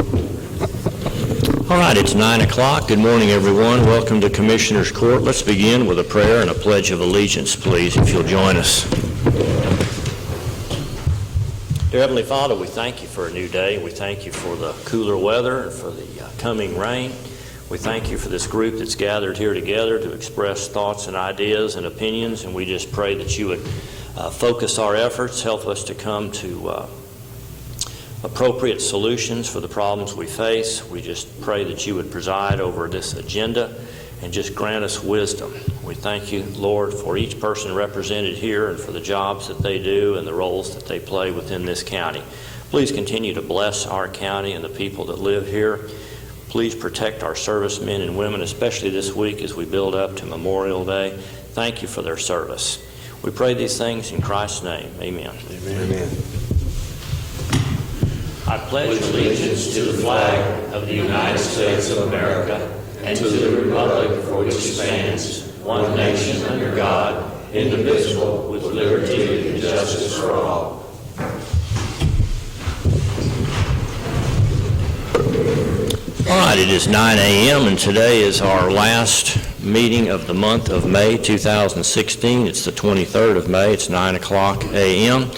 All right, it's 9 o'clock. Good morning, everyone. Welcome to Commissioner's Court. Let's begin with a prayer and a pledge of allegiance, please, if you'll join us. Dear Heavenly Father, we thank you for a new day. We thank you for the cooler weather and for the coming rain. We thank you for this group that's gathered here together to express thoughts and ideas and opinions, and we just pray that you would focus our efforts, help us to come to appropriate solutions for the problems we face. We just pray that you would preside over this agenda and just grant us wisdom. We thank you, Lord, for each person represented here and for the jobs that they do and the roles that they play within this county. Please continue to bless our county and the people that live here. Please protect our servicemen and women, especially this week as we build up to Memorial Day. Thank you for their service. We pray these things in Christ's name. Amen. Amen. I pledge allegiance to the flag of the United States of America and to the republic for which it stands, one nation under God, indivisible, with liberty and justice for all. All right, it is 9 a.m. and today is our last meeting of the month of May 2016. It's the 23rd of May. It's 9 o'clock a.m.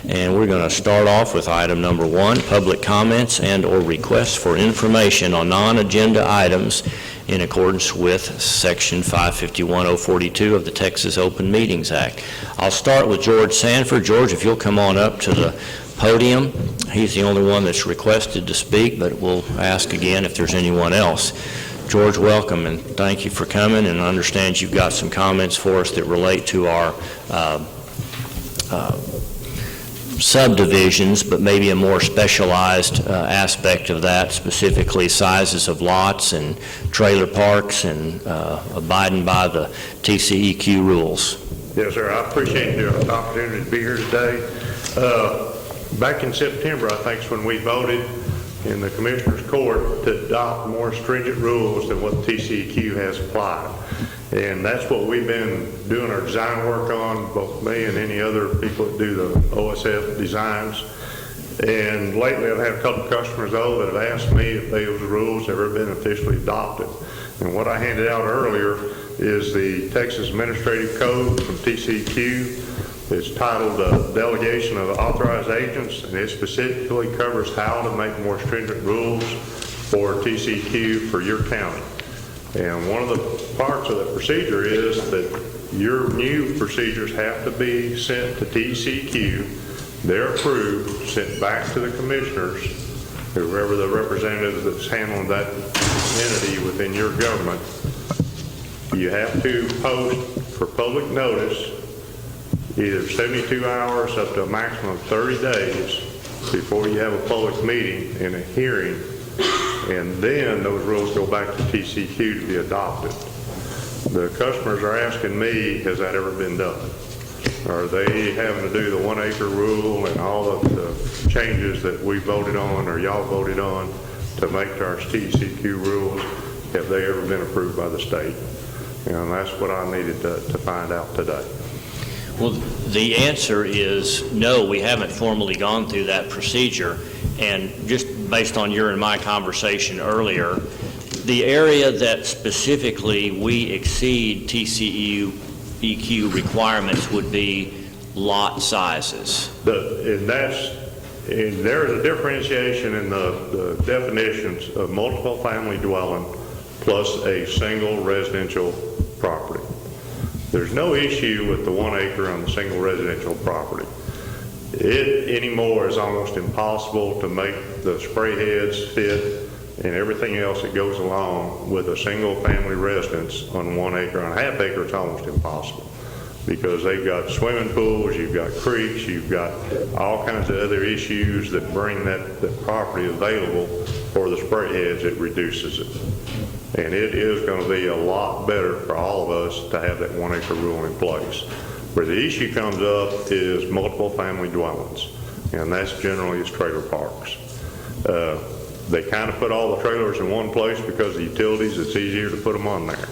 And we're going to start off with item number 1, public comments and or requests for information on non-agenda items in accordance with Section 551.042 of the Texas Open Meetings Act. I'll start with George Sanford. George, if you'll come on up to the podium. He's the only one that's requested to speak, but we'll ask again if there's anyone else. George, welcome, and thank you for coming, and I understand you've got some comments for us that relate to our subdivisions, but maybe a more specialized aspect of that, specifically sizes of lots and trailer parks and abiding by the TCEQ rules. Yes, sir. I appreciate the opportunity to be here today. Back in September, I think, is when we voted in the Commissioner's Court to adopt more stringent rules than what TCEQ has applied. And that's what we've been doing our design work on, both me and any other people that do the OSF designs. And lately I've had a couple of customers, though, that have asked me if those rules have ever been officially adopted. And what I handed out earlier is the Texas Administrative Code from TCEQ. It's titled Delegation of Authorized Agents, and it specifically covers how to make more stringent rules for TCEQ for your county. And one of the parts of the procedure is that your new procedures have to be sent to TCEQ. They're approved, sent back to the commissioners, whoever the representative that's handling that entity within your government. You have to post for public notice either 72 hours up to a maximum of 30 days before you have a public meeting and a hearing, and then those rules go back to TCEQ to be adopted. The customers are asking me, has that ever been done? Are they having to do the 1 acre rule and all of the changes that we voted on or y'all voted on to make to our TCEQ rules? Have they ever been approved by the state? And that's what I needed to find out today. Well, the answer is no, we haven't formally gone through that procedure. And just based on your and my conversation earlier, the area that specifically we exceed TCEQ requirements would be lot sizes. And there is a differentiation in the definitions of multiple family dwelling plus a single residential property. There's no issue with the 1 acre on the single residential property. It anymore is almost impossible to make the spray heads fit and everything else that goes along with a single family residence on 1 acre. On a half acre, it's almost impossible because they've got swimming pools, you've got creeks, you've got all kinds of other issues that bring that property available for the spray heads. It reduces it. And it is going to be a lot better for all of us to have that 1 acre rule in place. Where the issue comes up is multiple family dwellings, and that's generally its trailer parks. They kind of put all the trailers in one place because the utilities, it's easier to put them on there.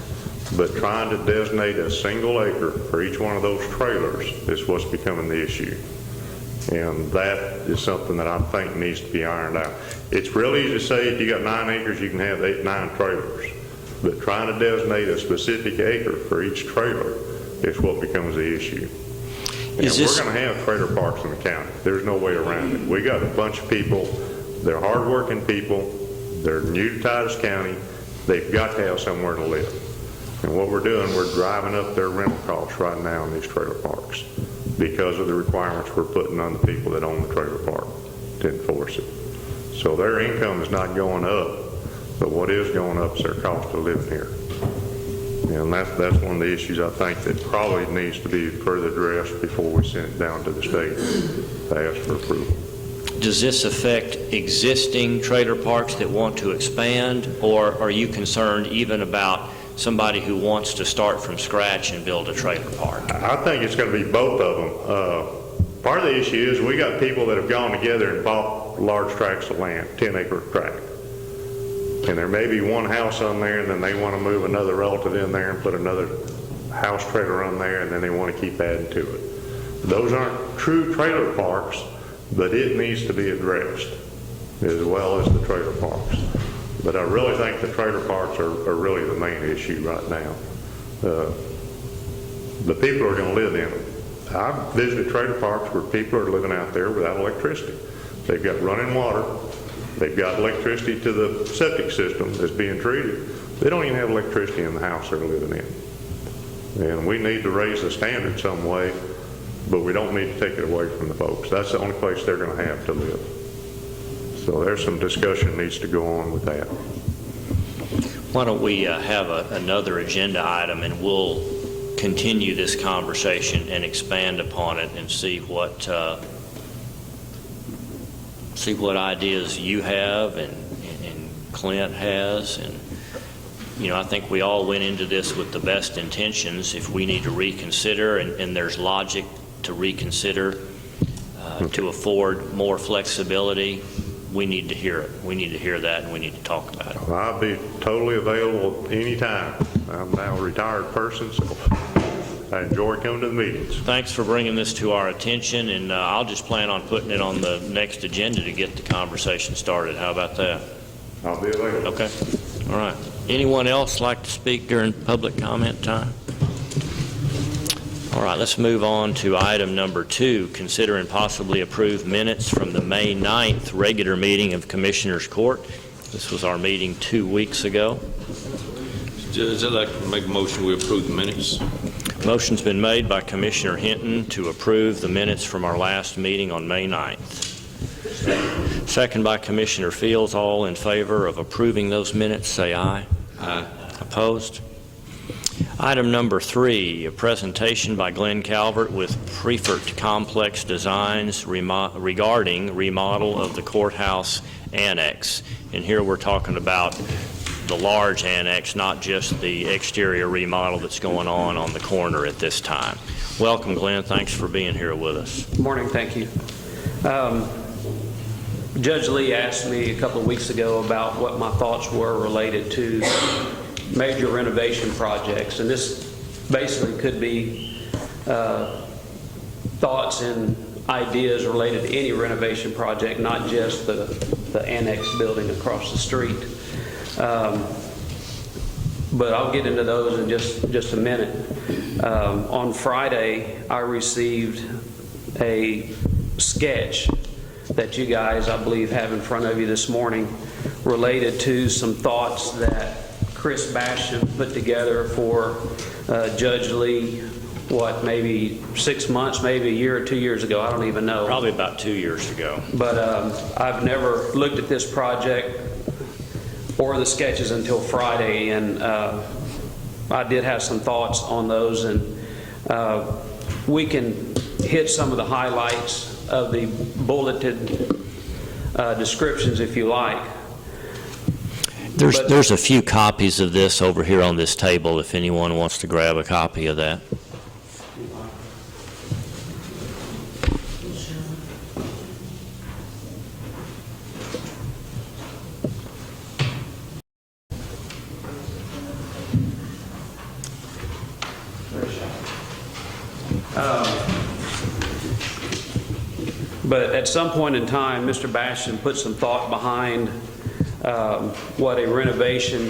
But trying to designate a single acre for each one of those trailers is what's becoming the issue. And that is something that I think needs to be ironed out. It's real easy to say if you got 9 acres, you can have 9 trailers. But trying to designate a specific acre for each trailer is what becomes the issue. And we're going to have trailer parks in the county. There's no way around it. We got a bunch of people, they're hardworking people, they're new to Titus County, they've got to have somewhere to live. And what we're doing, we're driving up their rental costs right now in these trailer parks because of the requirements we're putting on the people that own the trailer park to enforce it. So their income is not going up, but what is going up is their cost of living here. And that's one of the issues I think that probably needs to be further addressed before we send it down to the state to ask for approval. Does this affect existing trailer parks that want to expand, or are you concerned even about somebody who wants to start from scratch and build a trailer park? I think it's going to be both of them. Part of the issue is we got people that have gone together and bought large tracts of land, 10-acre tract. And there may be one house on there, and then they want to move another relative in there and put another house trailer on there, and then they want to keep adding to it. Those aren't true trailer parks, but it needs to be addressed as well as the trailer parks. But I really think the trailer parks are really the main issue right now. The people are going to live in them. I've visited trailer parks where people are living out there without electricity. They've got running water. They've got electricity to the septic system that's being treated. They don't even have electricity in the house they're living in. And we need to raise the standard some way, but we don't need to take it away from the folks. That's the only place they're going to have to live. So there's some discussion needs to go on with that. Why don't we have another agenda item, and we'll continue this conversation and expand upon it and see what ideas you have and Clint has. And you know, I think we all went into this with the best intentions. If we need to reconsider, and there's logic to reconsider to afford more flexibility, we need to hear it. We need to hear that, and we need to talk about it. Well, I'll be totally available anytime. I'm now a retired person, so I enjoy coming to the meetings. Thanks for bringing this to our attention, and I'll just plan on putting it on the next agenda to get the conversation started. How about that? I'll be available. Okay. All right. Anyone else like to speak during public comment time? All right, let's move on to item number 2, consider and possibly approve minutes from the May 9th regular meeting of Commissioners Court. This was our meeting 2 weeks ago. Judge, I'd like to make a motion we approve the minutes. Motion's been made by Commissioner Hinton to approve the minutes from our last meeting on May 9th. Second by Commissioner Fields. All in favor of approving those minutes, say aye. Aye. Opposed? Item number 3, a presentation by Glen Calvert with Priefert Complex Designs regarding remodel of the courthouse annex. And here we're talking about the large annex, not just the exterior remodel that's going on the corner at this time. Welcome, Glenn. Thanks for being here with us. Good morning. Thank you. Judge Lee asked me a couple of weeks ago about what my thoughts were related to major renovation projects, and this basically could be thoughts and ideas related to any renovation project, not just the annex building across the street. But I'll get into those in just a minute. On Friday, I received a sketch that you guys, I believe, have in front of you this morning related to some thoughts that Chris Basham put together for Judge Lee, maybe 6 months, maybe a year or 2 years ago, I don't even know. Probably about 2 years ago. But I've never looked at this project or the sketches until Friday, and I did have some thoughts on those, and we can hit some of the highlights of the bulleted descriptions if you like. There's a few copies of this over here on this table if anyone wants to grab a copy of that. But at some point in time, Mr. Bastian put some thought behind what a renovation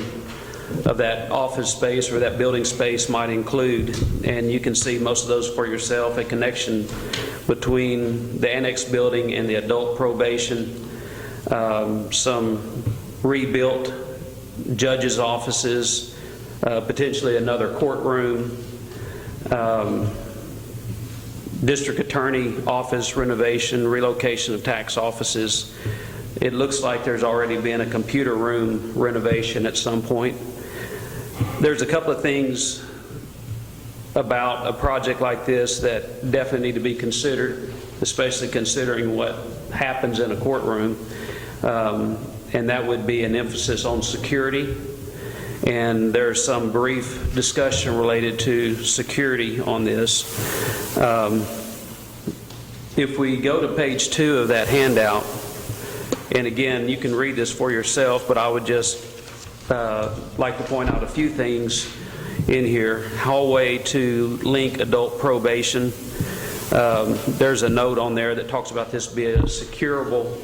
of that office space or that building space might include. And you can see most of those for yourself, a connection between the Annex building and the adult probation, some rebuilt judges' offices, potentially another courtroom, district attorney office renovation, relocation of tax offices. It looks like there's already been a computer room renovation at some point. There's a couple of things about a project like this that definitely need to be considered, especially considering what happens in a courtroom, and that would be an emphasis on security. And there's some brief discussion related to security on this. If we go to page 2 of that handout, and again, you can read this for yourself, but I would just like to point out a few things in here. Hallway to link adult probation. There's a note on there that talks about this being a securable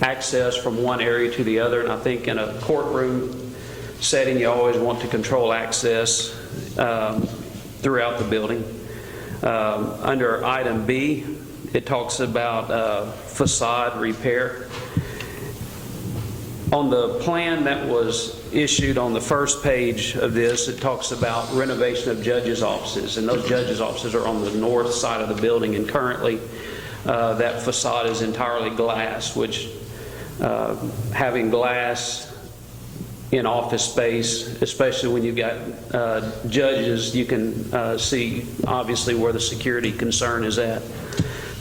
access from one area to the other, and I think in a courtroom setting, you always want to control access throughout the building. Under item B, it talks about facade repair. On the plan that was issued on the first page of this, it talks about renovation of judges' offices, and those judges' offices are on the north side of the building, and currently that facade is entirely glass, which having glass in office space, especially when you've got judges, you can see obviously where the security concern is at.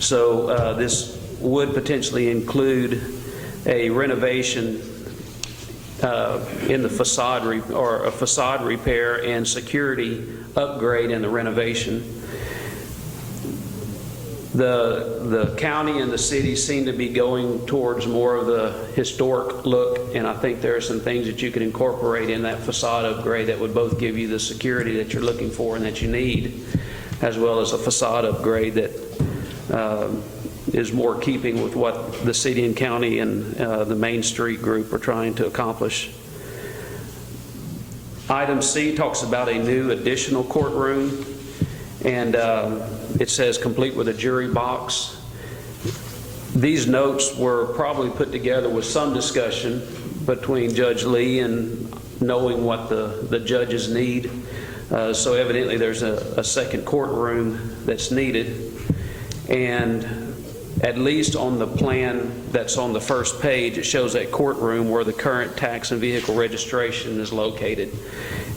So this would potentially include a renovation in the facade or a facade repair and security upgrade in the renovation. The county and the city seem to be going towards more of the historic look, and I think there are some things that you could incorporate in that facade upgrade that would both give you the security that you're looking for and that you need, as well as a facade upgrade that is more keeping with what the city and county and the Main Street group are trying to accomplish. Item C talks about a new additional courtroom, and it says complete with a jury box. These notes were probably put together with some discussion between Judge Lee and knowing what the judges need. So evidently there's a second courtroom that's needed, and at least on the plan that's on the first page, it shows a courtroom where the current tax and vehicle registration is located.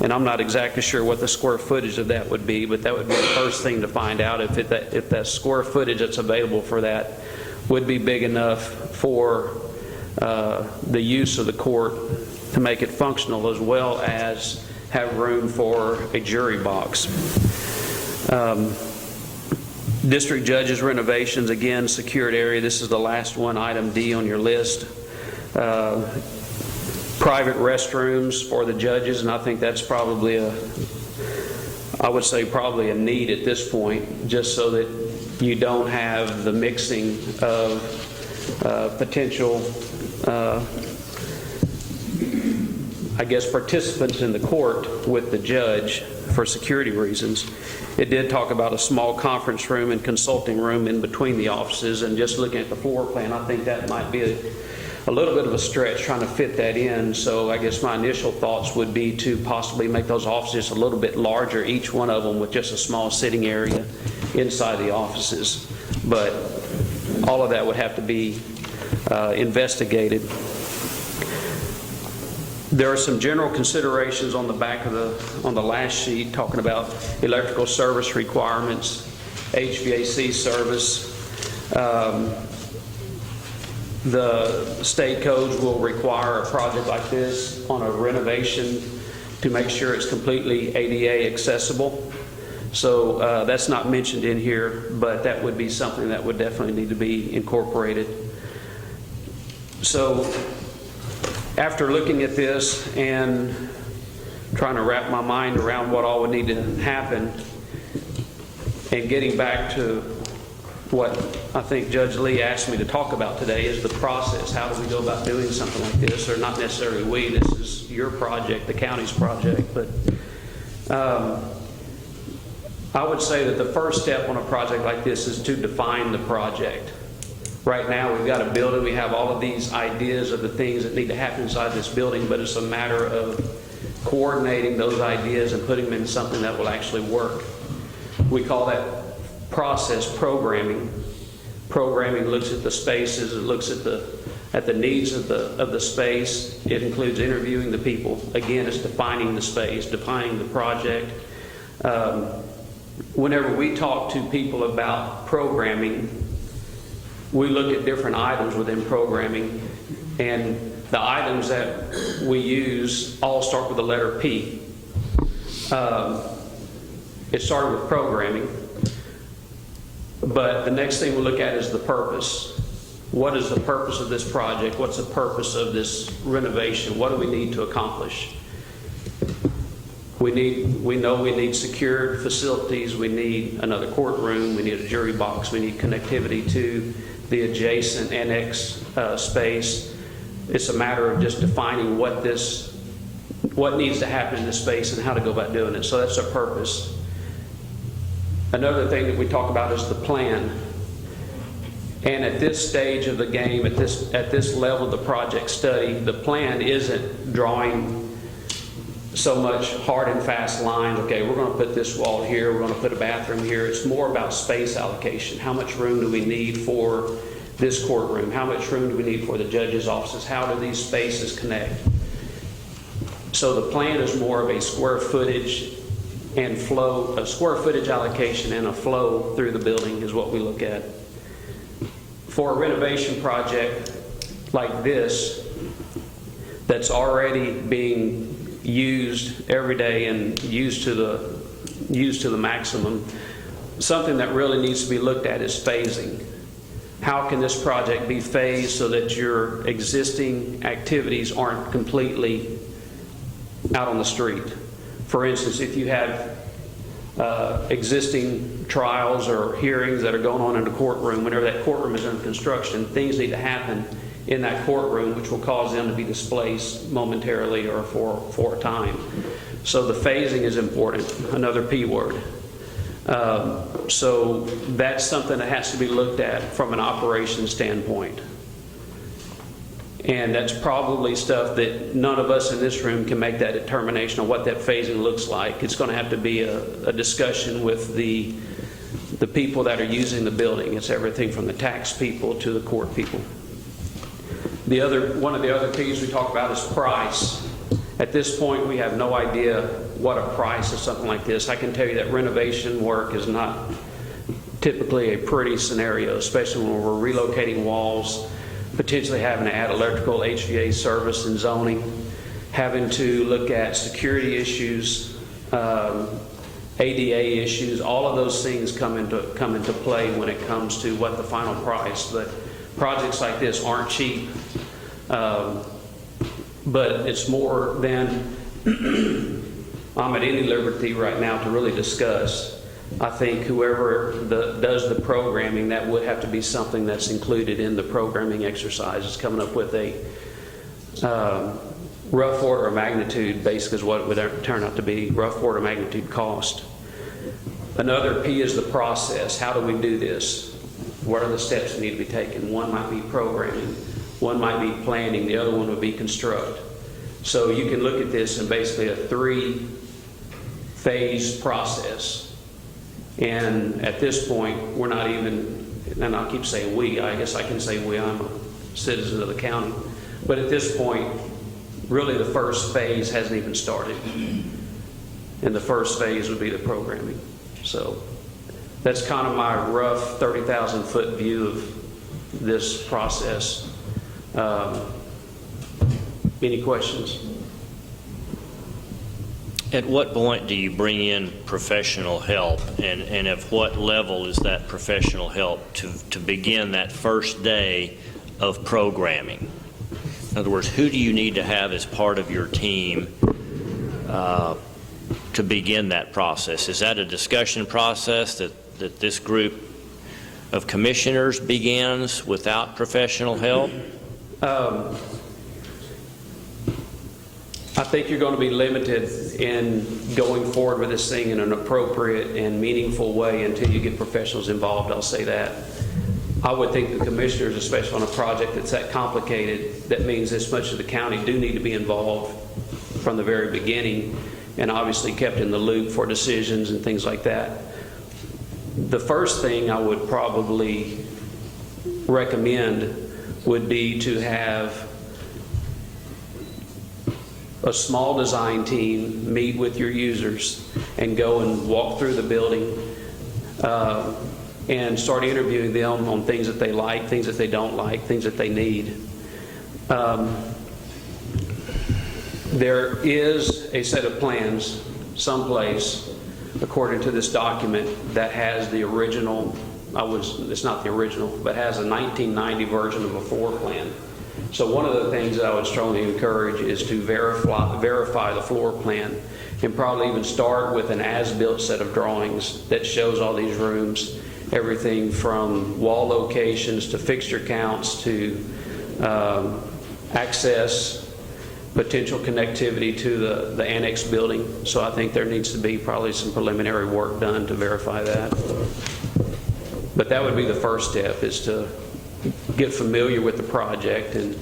And I'm not exactly sure what the square footage of that would be, but that would be the first thing to find out, if that square footage that's available for that would be big enough for the use of the court to make it functional, as well as have room for a jury box. District judges renovations, again, secured area. This is the last one, item D on your list. Private restrooms for the judges, and I think that's probably I would say probably a need at this point, just so that you don't have the mixing of potential, I guess, participants in the court with the judge for security reasons. It did talk about a small conference room and consulting room in between the offices, and just looking at the floor plan, I think that might be a little bit of a stretch trying to fit that in. So I guess my initial thoughts would be to possibly make those offices a little bit larger, each one of them with just a small sitting area inside the offices. But all of that would have to be investigated. There are some general considerations on the back of on the last sheet, talking about electrical service requirements, HVAC service. The state codes will require a project like this on a renovation to make sure it's completely ADA accessible. So that's not mentioned in here, but that would be something that would definitely need to be incorporated. So after looking at this and trying to wrap my mind around what all would need to happen, and getting back to what I think Judge Lee asked me to talk about today is the process. How do we go about doing something like this? Or not necessarily we, this is your project, the county's project, but I would say that the first step on a project like this is to define the project. Right now, we've got a building, we have all of these ideas of the things that need to happen inside this building, but it's a matter of coordinating those ideas and putting them in something that will actually work. We call that process programming. Programming looks at the spaces, it looks at the needs of the space. It includes interviewing the people. Again, it's defining the space, defining the project. Whenever we talk to people about programming, we look at different items within programming, and the items that we use all start with the letter P. It started with programming, but the next thing we look at is the purpose. What is the purpose of this project? What's the purpose of this renovation? What do we need to accomplish? We know we need secured facilities, we need another courtroom, we need a jury box, we need connectivity to the adjacent annex space. It's a matter of just defining what needs to happen in this space and how to go about doing it. So that's our purpose. Another thing that we talk about is the plan. And at this stage of the game, at this level of the project study, the plan isn't drawing so much hard and fast lines. Okay, we're going to put this wall here, we're going to put a bathroom here. It's more about space allocation. How much room do we need for this courtroom? How much room do we need for the judge's offices? How do these spaces connect? So the plan is more of a square footage and flow, a square footage allocation and a flow through the building is what we look at. For a renovation project like this, that's already being used every day and used to the maximum, something that really needs to be looked at is phasing. How can this project be phased so that your existing activities aren't completely out on the street? For instance, if you have existing trials or hearings that are going on in the courtroom, whenever that courtroom is under construction, things need to happen in that courtroom which will cause them to be displaced momentarily or for a time. So the phasing is important, another P word. So that's something that has to be looked at from an operations standpoint. And that's probably stuff that none of us in this room can make that determination on what that phasing looks like. It's going to have to be a discussion with the people that are using the building. It's everything from the tax people to the court people. One of the other P's we talk about is price. At this point, we have no idea what a price of something like this. I can tell you that renovation work is not typically a pretty scenario, especially when we're relocating walls, potentially having to add electrical, HVAC service and zoning, having to look at security issues, ADA issues. All of those things come into play when it comes to what the final price. But projects like this aren't cheap, but it's more than I'm at any liberty right now to really discuss. I think whoever does the programming, that would have to be something that's included in the programming exercises, coming up with a rough order of magnitude, basically is what it would turn out to be, rough order of magnitude cost. Another P is the process. How do we do this? What are the steps that need to be taken? One might be programming, one might be planning, the other one would be construct. So you can look at this in basically a 3-phase process. And at this point, we're not even, and I'll keep saying we, I guess I can say we, I'm a citizen of the county. But at this point, really the first phase hasn't even started. And the first phase would be the programming. So that's kind of my rough 30,000 foot view of this process. Any questions? At what point do you bring in professional help, and at what level is that professional help to begin that first day of programming? In other words, who do you need to have as part of your team to begin that process? Is that a discussion process that this group of commissioners begins without professional help? I think you're going to be limited in going forward with this thing in an appropriate and meaningful way until you get professionals involved, I'll say that. I would think the commissioners, especially on a project that's that complicated, that means this much of the county do need to be involved from the very beginning and obviously kept in the loop for decisions and things like that. The first thing I would probably recommend would be to have a small design team meet with your users and go and walk through the building and start interviewing them on things that they like, things that they don't like, things that they need. There is a set of plans someplace, according to this document, that has the original, it's not the original, but has a 1990 version of a floor plan. So one of the things that I would strongly encourage is to verify the floor plan and probably even start with an as-built set of drawings that shows all these rooms, everything from wall locations to fixture counts to access, potential connectivity to the annex building. So I think there needs to be probably some preliminary work done to verify that. But that would be the first step, is to get familiar with the project. And,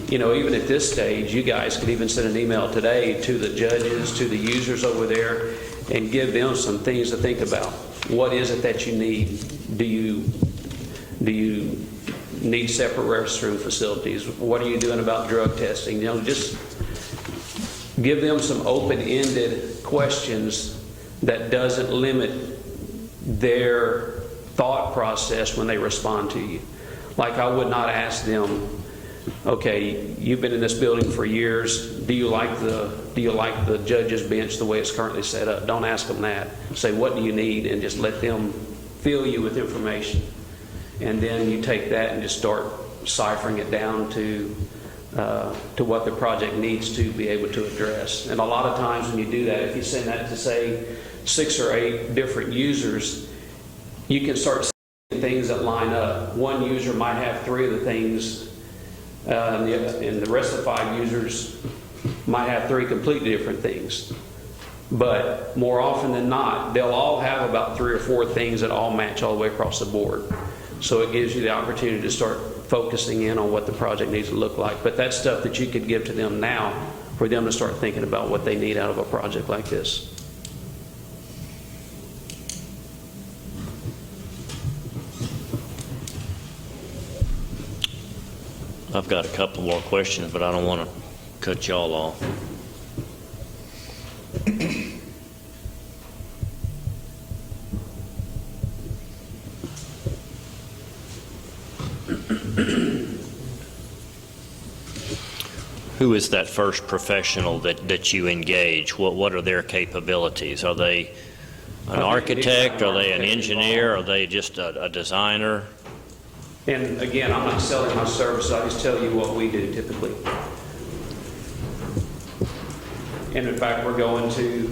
you know, even at this stage, you guys could even send an email today to the judges, to the users over there, and give them some things to think about. What is it that you need? Do you need separate restroom facilities? What are you doing about drug testing? You know, just give them some open-ended questions that doesn't limit their thought process when they respond to you. Like, I would not ask them, okay, you've been in this building for years. Do you like the judge's bench the way it's currently set up? Don't ask them that. Say, what do you need? And just let them fill you with information. And then you take that and just start ciphering it down to what the project needs to be able to address. And a lot of times when you do that, if you send that to, say, 6 or 8 different users, you can start seeing things that line up. One user might have 3 of the things, and the rest of the 5 users might have 3 completely different things. But more often than not, they'll all have about 3 or 4 things that all match all the way across the board. So it gives you the opportunity to start focusing in on what the project needs to look like. But that's stuff that you could give to them now for them to start thinking about what they need out of a project like this. I've got a couple more questions, but I don't want to cut y'all off. Who is that first professional that you engage? What are their capabilities? Are they an architect? Are they an engineer? Are they just a designer? And again, I'm not selling my service, I just tell you what we do typically. And in fact, we're going to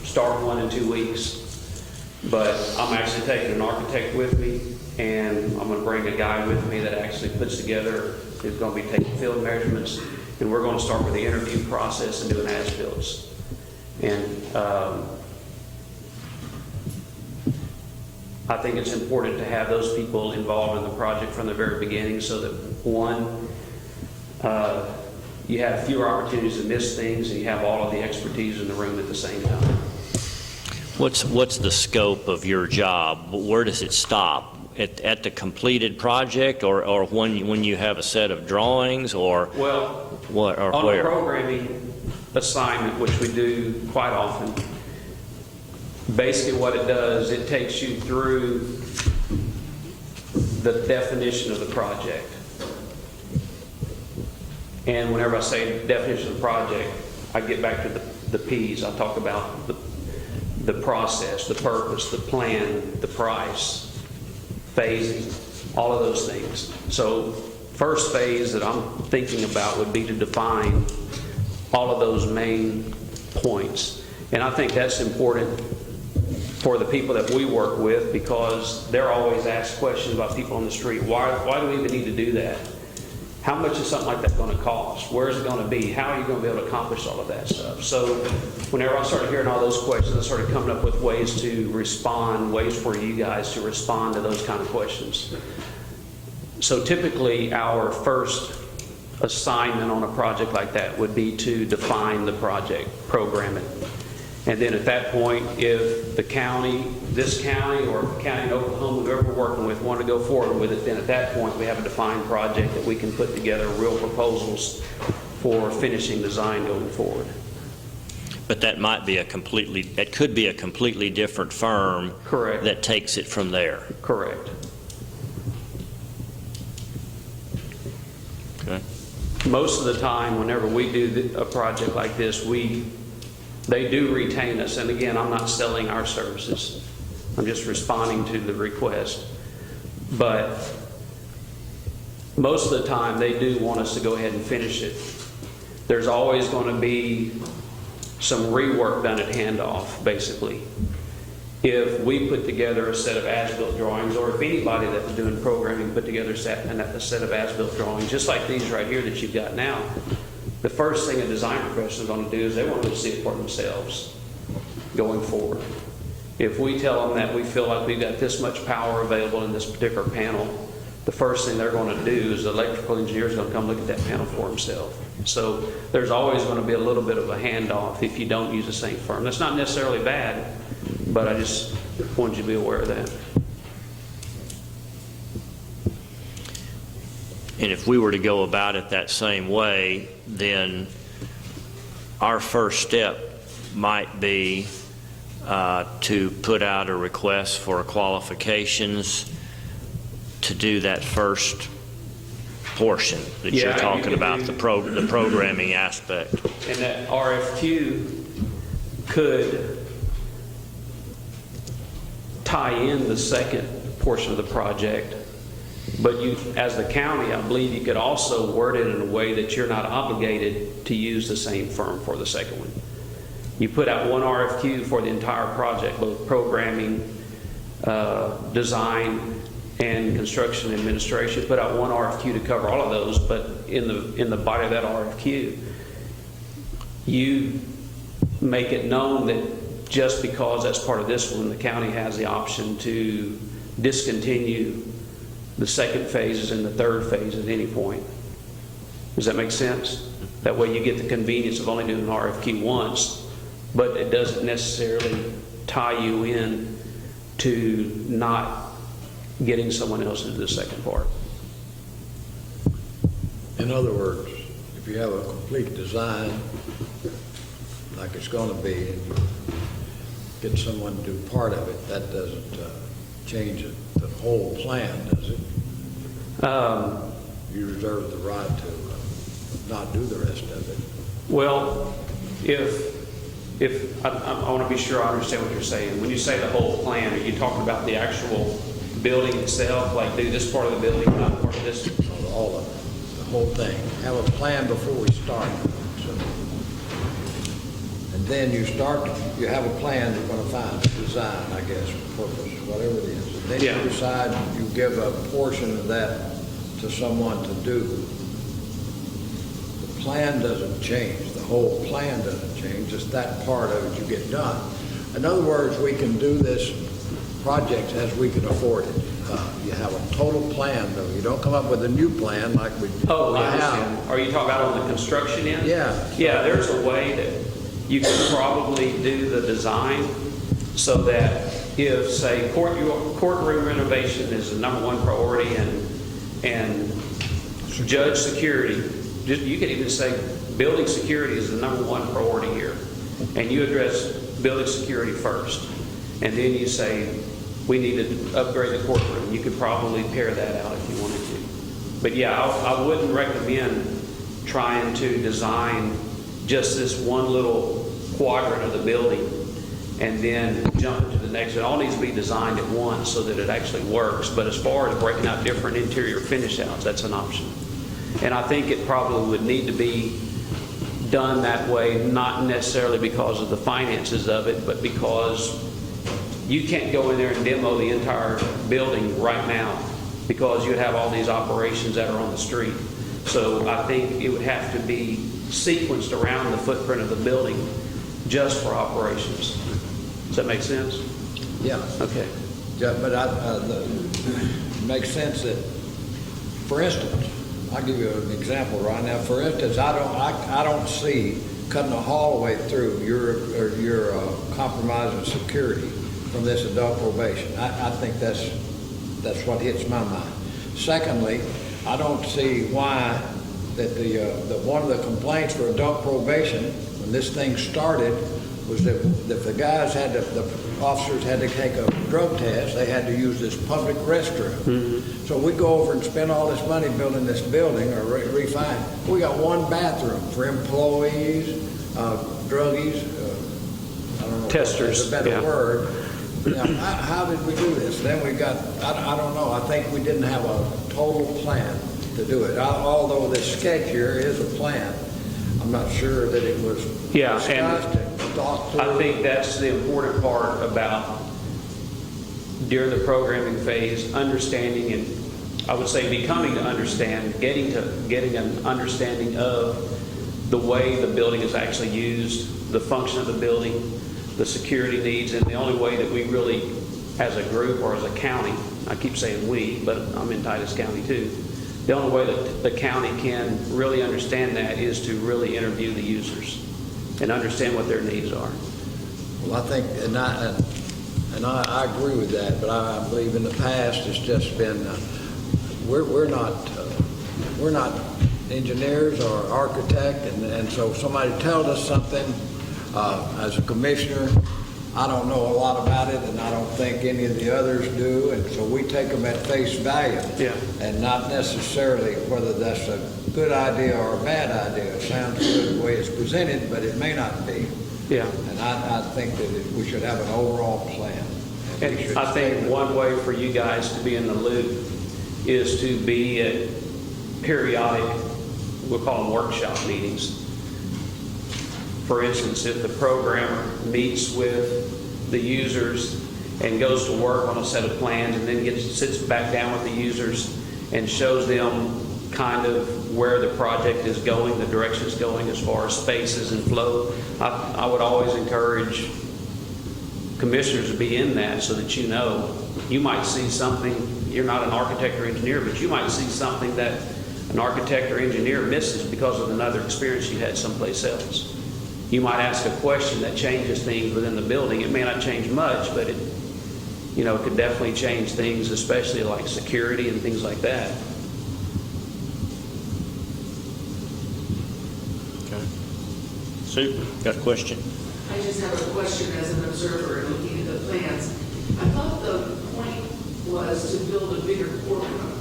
start one in 2 weeks. But I'm actually taking an architect with me, and I'm going to bring a guy with me that actually puts together, is going to be taking field measurements, and we're going to start with the interview process and doing as-builts. And I think it's important to have those people involved in the project from the very beginning, so that, one, you have fewer opportunities to miss things, and you have all of the expertise in the room at the same time. What's the scope of your job? Where does it stop? At the completed project, or when you have a set of drawings, or well, what, or on where? a programming assignment, which we do quite often, basically what it does, it takes you through the definition of the project. And whenever I say definition of the project, I get back to the P's. I talk about the process, the purpose, the plan, the price, phasing, all of those things. So first phase that I'm thinking about would be to define all of those main points. And I think that's important for the people that we work with, because they're always asked questions about people on the street. Why do we even need to do that? How much is something like that going to cost? Where is it going to be? How are you going to be able to accomplish all of that stuff? So whenever I started hearing all those questions, I started coming up with ways to respond, ways for you guys to respond to those kind of questions. So typically our first assignment on a project like that would be to define the project, program it. And then at that point, if the county, this county, or county in Oklahoma, whoever we're working with, want to go forward with it, then at that point, we have a defined project that we can put together real proposals for finishing design going forward. But that might be it could be a completely different firm. Correct. That takes it from there. Correct. Okay. Most of the time, whenever we do a project like this, they do retain us. And again, I'm not selling our services. I'm just responding to the request. But most of the time, they do want us to go ahead and finish it. There's always going to be some rework done at handoff, basically. If we put together a set of as-built drawings, or if anybody that was doing programming put together a set of as-built drawings, just like these right here that you've got now, the first thing a design professional is going to do is they want to see it for themselves going forward. If we tell them that we feel like we've got this much power available in this particular panel, the first thing they're going to do is the electrical engineer is going to come look at that panel for himself. So there's always going to be a little bit of a handoff if you don't use the same firm. That's not necessarily bad, but I just wanted you to be aware of that. And if we were to go about it that same way, then our first step might be to put out a request for qualifications to do that first portion that you're talking about, the programming aspect. And that RFQ could tie in the second portion of the project. But you, as the county, I believe you could also word it in a way that you're not obligated to use the same firm for the second one. You put out one RFQ for the entire project, both programming, design, and construction administration. Put out one RFQ to cover all of those, but in the body of that RFQ, you make it known that just because that's part of this one, the county has the option to discontinue the second phases and the third phase at any point. Does that make sense? That way you get the convenience of only doing an RFQ once, but it doesn't necessarily tie you in to not getting someone else to do the second part. In other words, if you have a complete design, like it's going to be, and you get someone to do part of it, that doesn't change the whole plan, does it? You reserve the right to not do the rest of it. Well, if I want to be sure I understand what you're saying. When you say the whole plan, are you talking about the actual building itself, like do this part of the building, not part of this? All of it, the whole thing. Have a plan before we start. So, and then you have a plan, you're going to find a design, I guess, purpose, whatever it is. And then you decide, you give a portion of that to someone to do. The plan doesn't change. The whole plan doesn't change. Just that part of it you get done. In other words, we can do this project as we can afford it. You have a total plan, though. You don't come up with a new plan like we do. Oh, I understand. Are you talking about on the construction end? Yeah. Yeah, there's a way that you can probably do the design so that if, say, courtroom renovation is the #1 priority and judge security, you could even say building security is the #1 priority here, and you address building security first, and then you say we need to upgrade the courtroom. You could probably pare that out if you wanted to. But yeah, I wouldn't recommend trying to design just this one little quadrant of the building and then jump into the next. It all needs to be designed at once so that it actually works. But as far as breaking out different interior finish outs, that's an option. And I think it probably would need to be done that way, not necessarily because of the finances of it, but because you can't go in there and demo the entire building right now because you'd have all these operations that are on the street. So I think it would have to be sequenced around the footprint of the building just for operations. Does that make sense? Yeah. Okay. Yeah, but it makes sense that, for instance, I'll give you an example right now. For instance, I don't see cutting a hallway through your compromising security from this adult probation. I think that's what hits my mind. Secondly, I don't see why that the one of the complaints for adult probation when this thing started was that the guys the officers had to take a drug test, they had to use this public restroom. Mm-hmm. So we go over and spend all this money building this building or refine. We got one bathroom for employees, druggies, I don't know. Testers. If that's a better word. Now, how did we do this? Then we got, I don't know, I think we didn't have a total plan to do it. Although this sketch here is a plan, I'm not sure that it was discussed and thought through. I think that's the important part about during the programming phase, understanding and I would say becoming to understand, getting an understanding of the way the building is actually used, the function of the building, the security needs, and the only way that we really, as a group or as a county, I keep saying we, but I'm in Titus County too, the only way that the county can really understand that is to really interview the users and understand what their needs are. Well, I think, and I agree with that, but I believe in the past it's just been, we're not engineers or architect, and so if somebody tells us something, as a commissioner, I don't know a lot about it, and I don't think any of the others do, and so we take them at face value. Yeah. And not necessarily whether that's a good idea or a bad idea. It sounds good the way it's presented, but it may not be. Yeah. And I think that we should have an overall plan. And I think one way for you guys to be in the loop is to be at periodic, we'll call them workshop meetings. For instance, if the programmer meets with the users and goes to work on a set of plans and then sits back down with the users and shows them kind of where the project is going, the direction it's going as far as spaces and flow, I would always encourage commissioners to be in that so that you know. You might see something, you're not an architect or engineer, but you might see something that an architect or engineer misses because of another experience you had someplace else. You might ask a question that changes things within the building. It may not change much, but it could definitely change things, especially like security and things like that. Okay. Sue, got a question? I just have a question as an observer and looking at the plans. I thought the point was to build a bigger courtroom.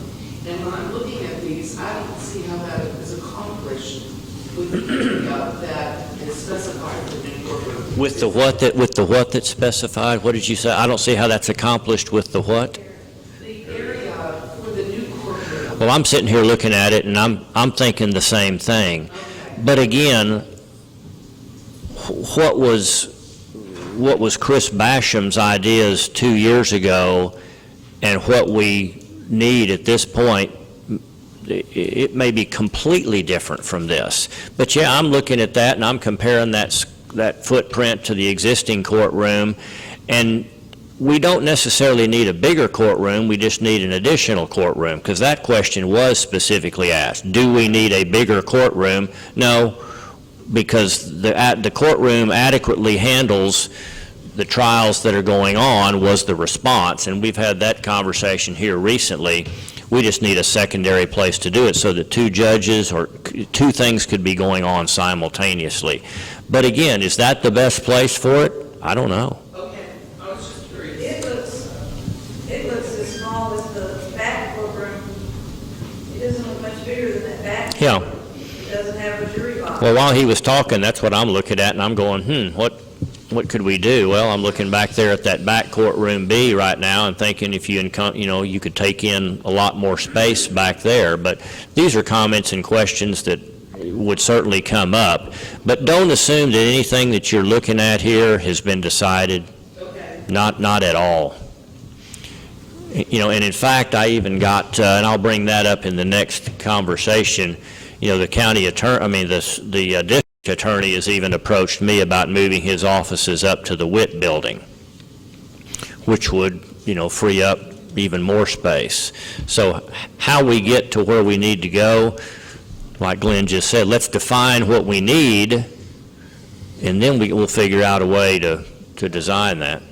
And when I'm looking at these, I don't see how that is accomplished with the area that is specified for the new courtroom. With the what that's specified? What did you say? I don't see how that's accomplished with the what? The area for the new courtroom. Well, I'm sitting here looking at it and I'm thinking the same thing. Okay. But again, what was Chris Basham's ideas 2 years ago and what we need at this point, it may be completely different from this. But yeah, I'm looking at that and I'm comparing that footprint to the existing courtroom, and we don't necessarily need a bigger courtroom, we just need an additional courtroom, because that question was specifically asked. Do we need a bigger courtroom? No, because the courtroom adequately handles the trials that are going on, was the response, and we've had that conversation here recently. We just need a secondary place to do it so that two judges or two things could be going on simultaneously. But again, is that the best place for it? I don't know. Okay, I was just curious. It looks as small as the back courtroom. It doesn't look much bigger than that back. Yeah. It doesn't have a jury box. Well, while he was talking, that's what I'm looking at, and I'm going, what could we do? Well, I'm looking back there at that back courtroom B right now and thinking if you could take in a lot more space back there. But these are comments and questions that would certainly come up. But don't assume that anything that you're looking at here has been decided. Okay. not at all. You know, and in fact, I even got, and I'll bring that up in the next conversation, you know, the county attorney, I mean, the district attorney has even approached me about moving his offices up to the Witt building, which would, you know, free up even more space. So how we get to where we need to go, like Glenn just said, let's define what we need, and then we'll figure out a way to design that.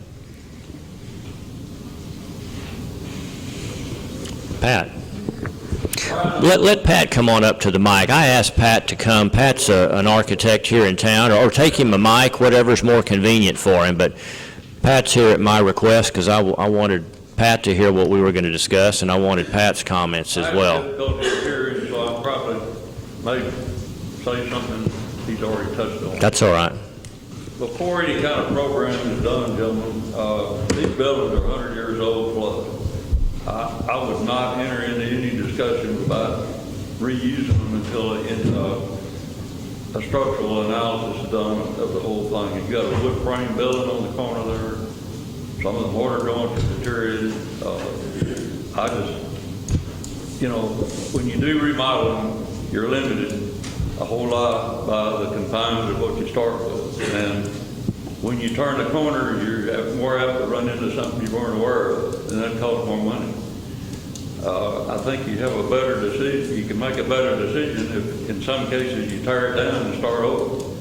Pat. Let Pat come on up to the mic. I asked Pat to come. Pat's an architect here in town, or take him a mic, whatever's more convenient for him. But Pat's here at my request because I wanted Pat to hear what we were going to discuss, and I wanted Pat's comments as well. I have difficulty hearing, so I'll probably may say something he's already touched on. That's all right. Before any kind of program is done, gentlemen, these buildings are 100 years old plus. I would not enter into any discussion about reusing them until a structural analysis is done of the whole thing. You've got a wood frame building on the corner there. Some of the mortar joints are deteriorated. I just, you know, when you do remodeling, you're limited a whole lot by the confines of what you start with. And when you turn the corner, you're more apt to run into something you weren't aware of, and that costs more money. I think you have a better decision. You can make a better decision if, in some cases, you tear it down and start over,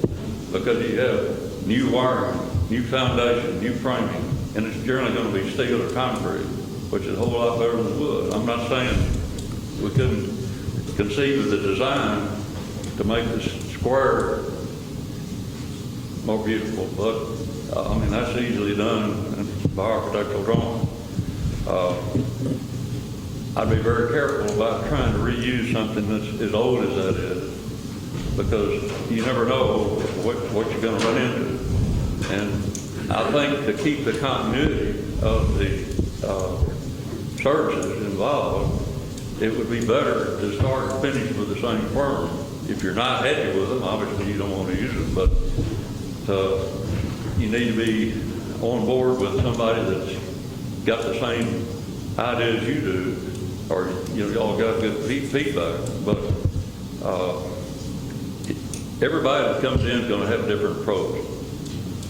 because you have new wiring, new foundation, new framing, and it's generally going to be steel or concrete, which is a whole lot better than wood. I'm not saying we couldn't conceive of the design to make this square more beautiful, but I mean, that's easily done by architectural drawing. I'd be very careful about trying to reuse something that's as old as that is, because you never know what you're going to run into. And I think to keep the continuity of the services involved, it would be better to start and finish with the same firm. If you're not happy with them, obviously you don't want to use them, but you need to be on board with somebody that's got the same ideas you do, or y'all got good feedback. But everybody that comes in is going to have a different approach.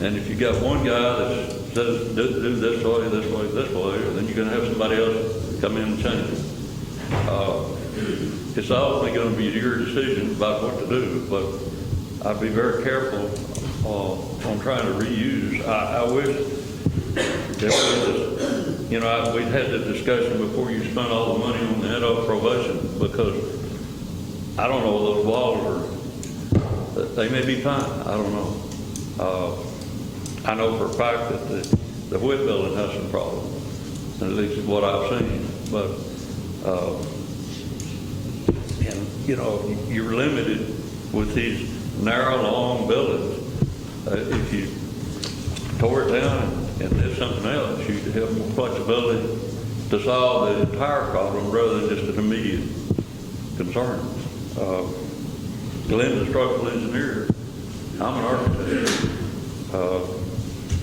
And if you got one guy that says do this way, this way, this way, then you're going to have somebody else come in and change it. It's ultimately going to be your decision about what to do, but I'd be very careful on trying to reuse. I wish there was, we'd had the discussion before you spent all the money on the adult probation, because I don't know, those walls they may be fine. I don't know. I know for a fact that the Witt building has some problems, at least what I've seen. But you're limited with these narrow, long buildings. If you tore it down and did something else, you'd have more flexibility to solve the entire problem rather than just an immediate concern. Glen's a structural engineer. I'm an architect.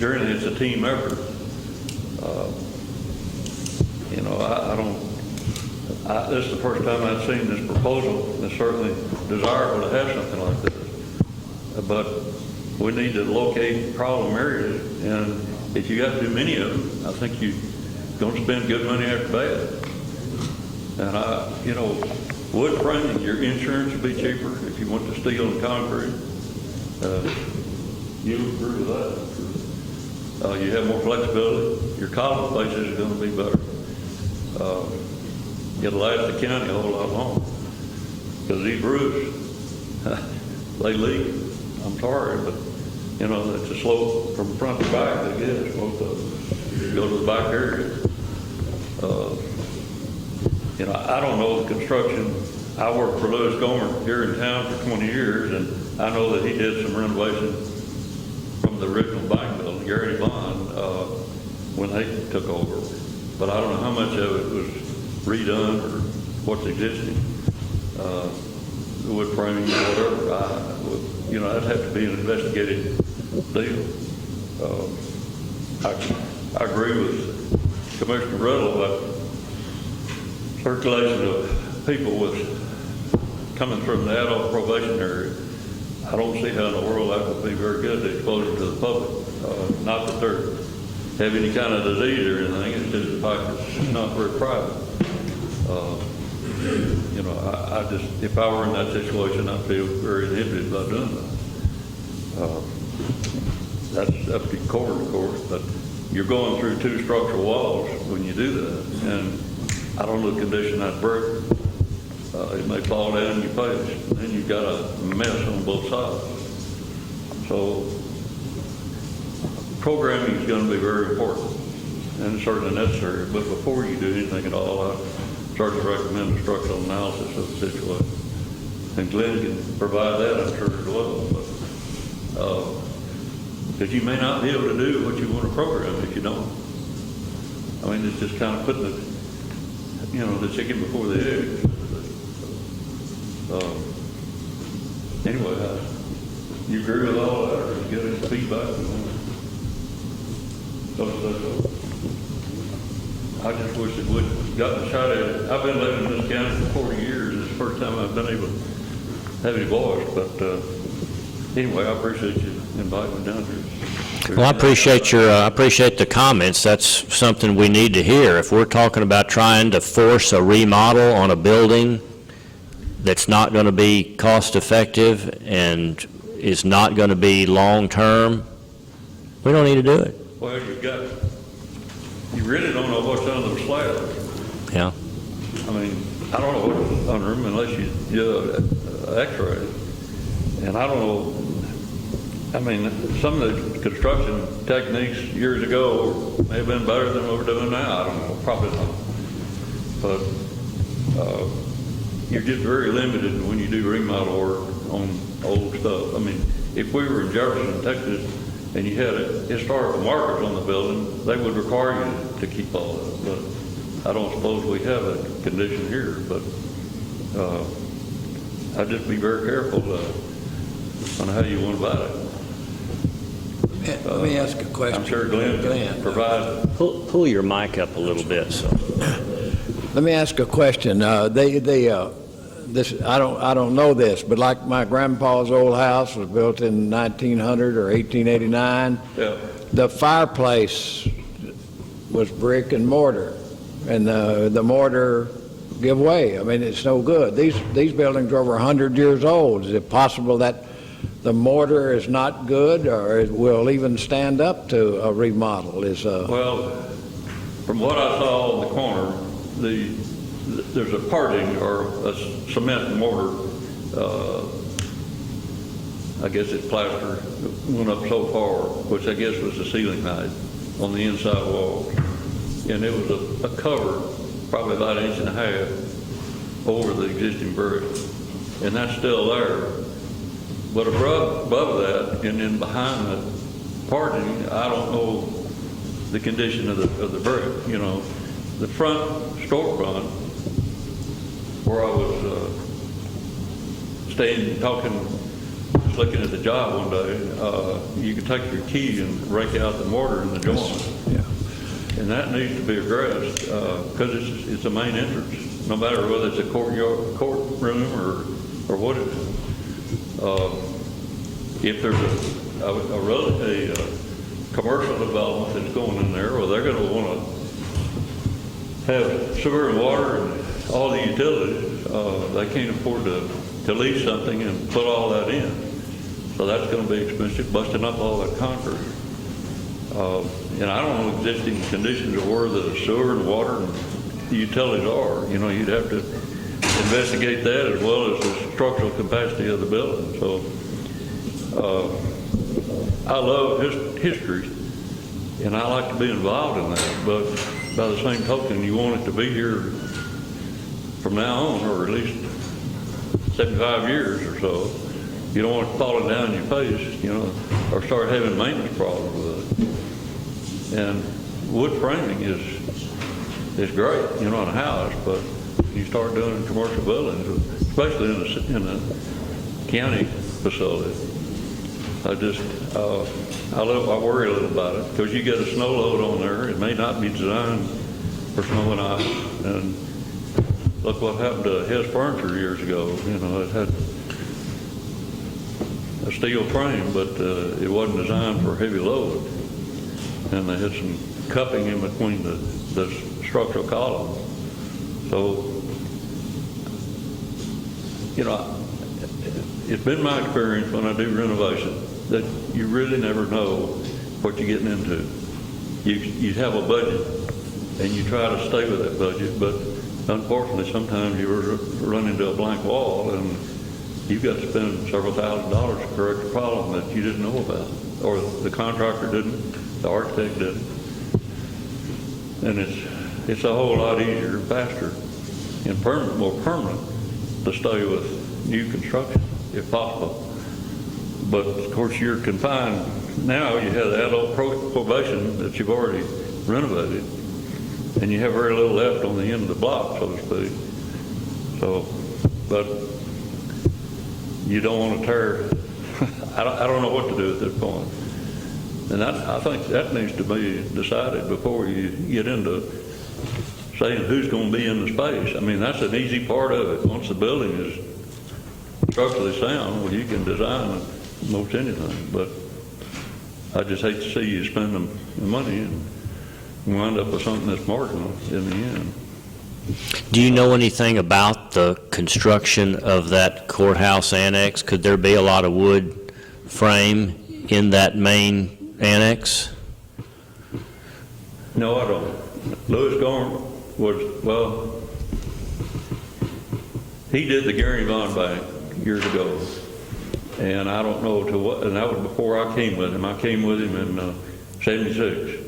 Generally, it's a team effort. This is the first time I've seen this proposal. It's certainly desirable to have something like this. But we need to locate problem areas, and if you got too many of them, I think you're going to spend good money after bad. And wood framing, your insurance will be cheaper if you went to steel and concrete. You agree with that? You have more flexibility. Your column spaces are going to be better. It'll last the county a whole lot longer, because these roofs, they leak. I'm sorry, but it's a slope from front to back. I guess most of them go to the back area. I don't know the construction. I worked for Lewis Gomer here in town for 20 years, and I know that he did some renovation from the original bank building, Gary Bond, when they took over. But I don't know how much of it was redone or what's existing, wood framing or whatever. That'd have to be an investigated deal. I agree with Commissioner Riddle about circulation of people coming from the adult probation area. I don't see how in the world that would be very good to expose them to the public. Not that they have any kind of disease or anything, it's just the fact that it's not very private. You know, I just, if I were in that situation, I'd feel very inhibited about doing that. That's up to court, of course, but you're going through 2 structural walls when you do that, and I don't know the condition of that brick. It may fall down in your face, and then you've got a mess on both sides. So programming is going to be very important and certainly necessary, but before you do anything at all, I certainly recommend a structural analysis of the situation. And Glen can provide that, I'm sure, as well. Because you may not be able to do what you want to program if you don't. I mean, it's just kind of putting the chicken before the egg. Anyway, you agree with all that, or get any feedback? I just wish that we'd gotten a shot at it. I've been living in this county for 40 years. It's the first time I've been able to have any voice. But anyway, I appreciate you inviting me down here. Well, I appreciate the comments. That's something we need to hear. If we're talking about trying to force a remodel on a building that's not going to be cost effective and is not going to be long term, we don't need to do it. Well, you really don't know what's under the slab. Yeah. I mean, I don't know what's under them unless you do an x-ray. And I don't know, I mean, some of the construction techniques years ago may have been better than what we're doing now. I don't know, probably not. But you're just very limited when you do remodel work on old stuff. I mean, if we were in Jefferson, Texas, and you had historical markers on the building, they would require you to keep all that. But I don't suppose we have a condition here. But I'd just be very careful on how you went about it. Let me ask a question. I'm sure Glen can provide. Pull your mic up a little bit. So. Let me ask a question. This I don't know this, but like my grandpa's old house was built in 1900 or 1889. Yeah. The fireplace was brick and mortar, and the mortar give way. I mean, it's no good. These buildings are over 100 years old. Is it possible that the mortar is not good, or it will even stand up to a remodel? Well, from what I saw on the corner, there's a parting or a cement and mortar, I guess it's plaster, went up so far, which I guess was the ceiling height on the inside wall. And it was a cover, probably about 1.5 inches over the existing brick. And that's still there. But above that, and then behind the parting, I don't know the condition of the brick. You know, the front storefront, where I was staying, talking, just looking at the job one day, you could take your key and rake out the mortar in the joint. Yeah. And that needs to be addressed because it's a main entrance, no matter whether it's a courtroom or what it is. If there's a commercial development that's going in there, well, they're going to want to have sewer and water and all the utilities. They can't afford to lease something and put all that in. So that's going to be expensive, busting up all that concrete. And I don't know existing conditions of where the sewer and water and the utilities are. You know, you'd have to investigate that as well as the structural capacity of the building. So I love history, and I like to be involved in that. But by the same token, you want it to be here from now on, or at least 75 years or so. You don't want it falling down in your face, you know, or start having maintenance problems with it. And wood framing is great, you know, in a house, but you start doing it in commercial buildings, especially in a county facility, I worry a little about it, because you get a snow load on there, it may not be designed for snow and ice, and look what happened to his furniture years ago. You know, it had a steel frame, but it wasn't designed for a heavy load, and they had some cupping in between the structural columns. So, you know, it's been my experience when I do renovation that you really never know what you're getting into. You have a budget and you try to stay with that budget, but unfortunately sometimes you run into a blank wall and you've got to spend several $1,000s to correct a problem that you didn't know about, or the contractor didn't, the architect didn't. And it's a whole lot easier, faster, and more permanent to stay with new construction, if possible. But of course, you're confined now. You have the adult probation that you've already renovated, and you have very little left on the end of the block, so to speak. So, but you don't want to tear. I don't know what to do at this point. And I think that needs to be decided before you get into saying who's going to be in the space. I mean, that's an easy part of it. Once the building is structurally sound, well, you can design most anything. But I just hate to see you spend the money and wind up with something that's marginal in the end. Do you know anything about the construction of that courthouse annex? Could there be a lot of wood frame in that main annex? No, I don't. Louis Gorham was, well, he did the Gary Vaughn Bank years ago, and I don't know to what, and that was before I came with him. I came with him in 76,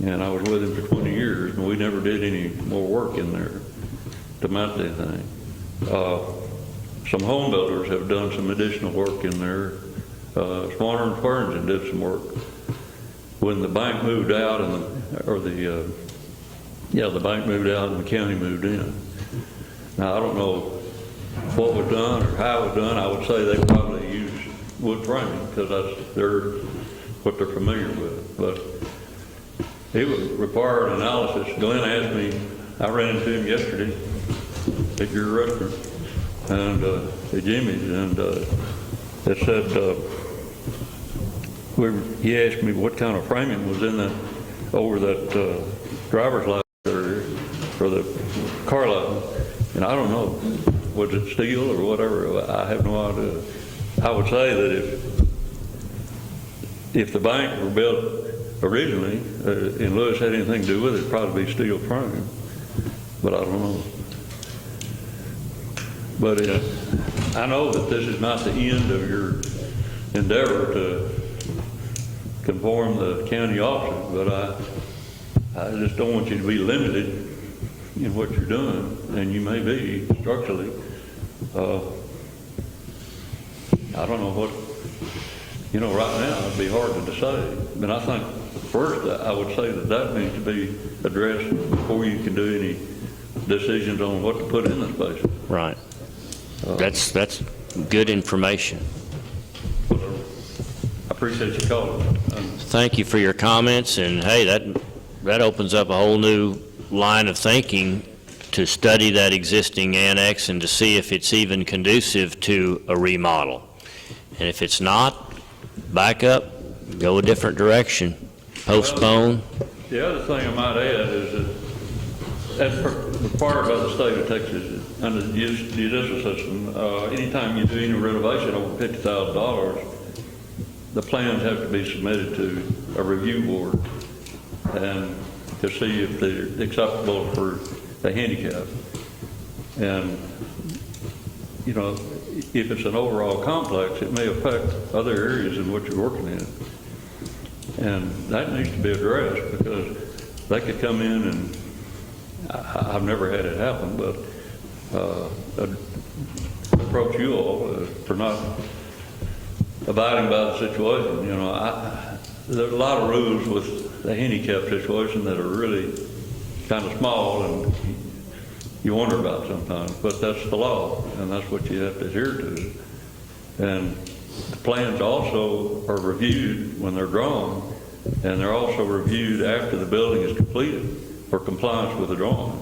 and I was with him for 20 years, and we never did any more work in there to mount anything. Some home builders have done some additional work in there. Swanner and Spurgeon did some work. When the bank moved out, the bank moved out and the county moved in. Now, I don't know what was done or how it was done. I would say they probably used wood framing because that's what they're familiar with. But it would require an analysis. Glen asked me, I ran into him yesterday at your restaurant and at Jimmy's, and it said, he asked me what kind of framing was in that, over that driver's license area, or the car lot, and I don't know, was it steel or whatever? I have no idea. I would say that if the bank were built originally, and Lewis had anything to do with it, it'd probably be steel frame, but I don't know. But I know that this is not the end of your endeavor to conform the county officers, but I just don't want you to be limited in what you're doing, and you may be structurally. I don't know what, right now it'd be hard to decide. But I think first I would say that needs to be addressed before you can do any decisions on what to put in the space. Right. That's good information. I appreciate you calling. Thank you for your comments, and hey, that opens up a whole new line of thinking to study that existing annex and to see if it's even conducive to a remodel. And if it's not, back up, go a different direction, postpone. The other thing I might add is that as required by the state of Texas under the judicial system, anytime you do any renovation over $50,000, the plans have to be submitted to a review board and to see if they're acceptable for the handicap. And, if it's an overall complex, it may affect other areas in which you're working in. And that needs to be addressed because they could come in and, I've never had it happen, but approach you all for not abiding by the situation. There's a lot of rules with the handicap situation that are really kind of small and you wonder about sometimes, but that's the law and that's what you have to adhere to. And the plans also are reviewed when they're drawn, and they're also reviewed after the building is completed for compliance with the drawing.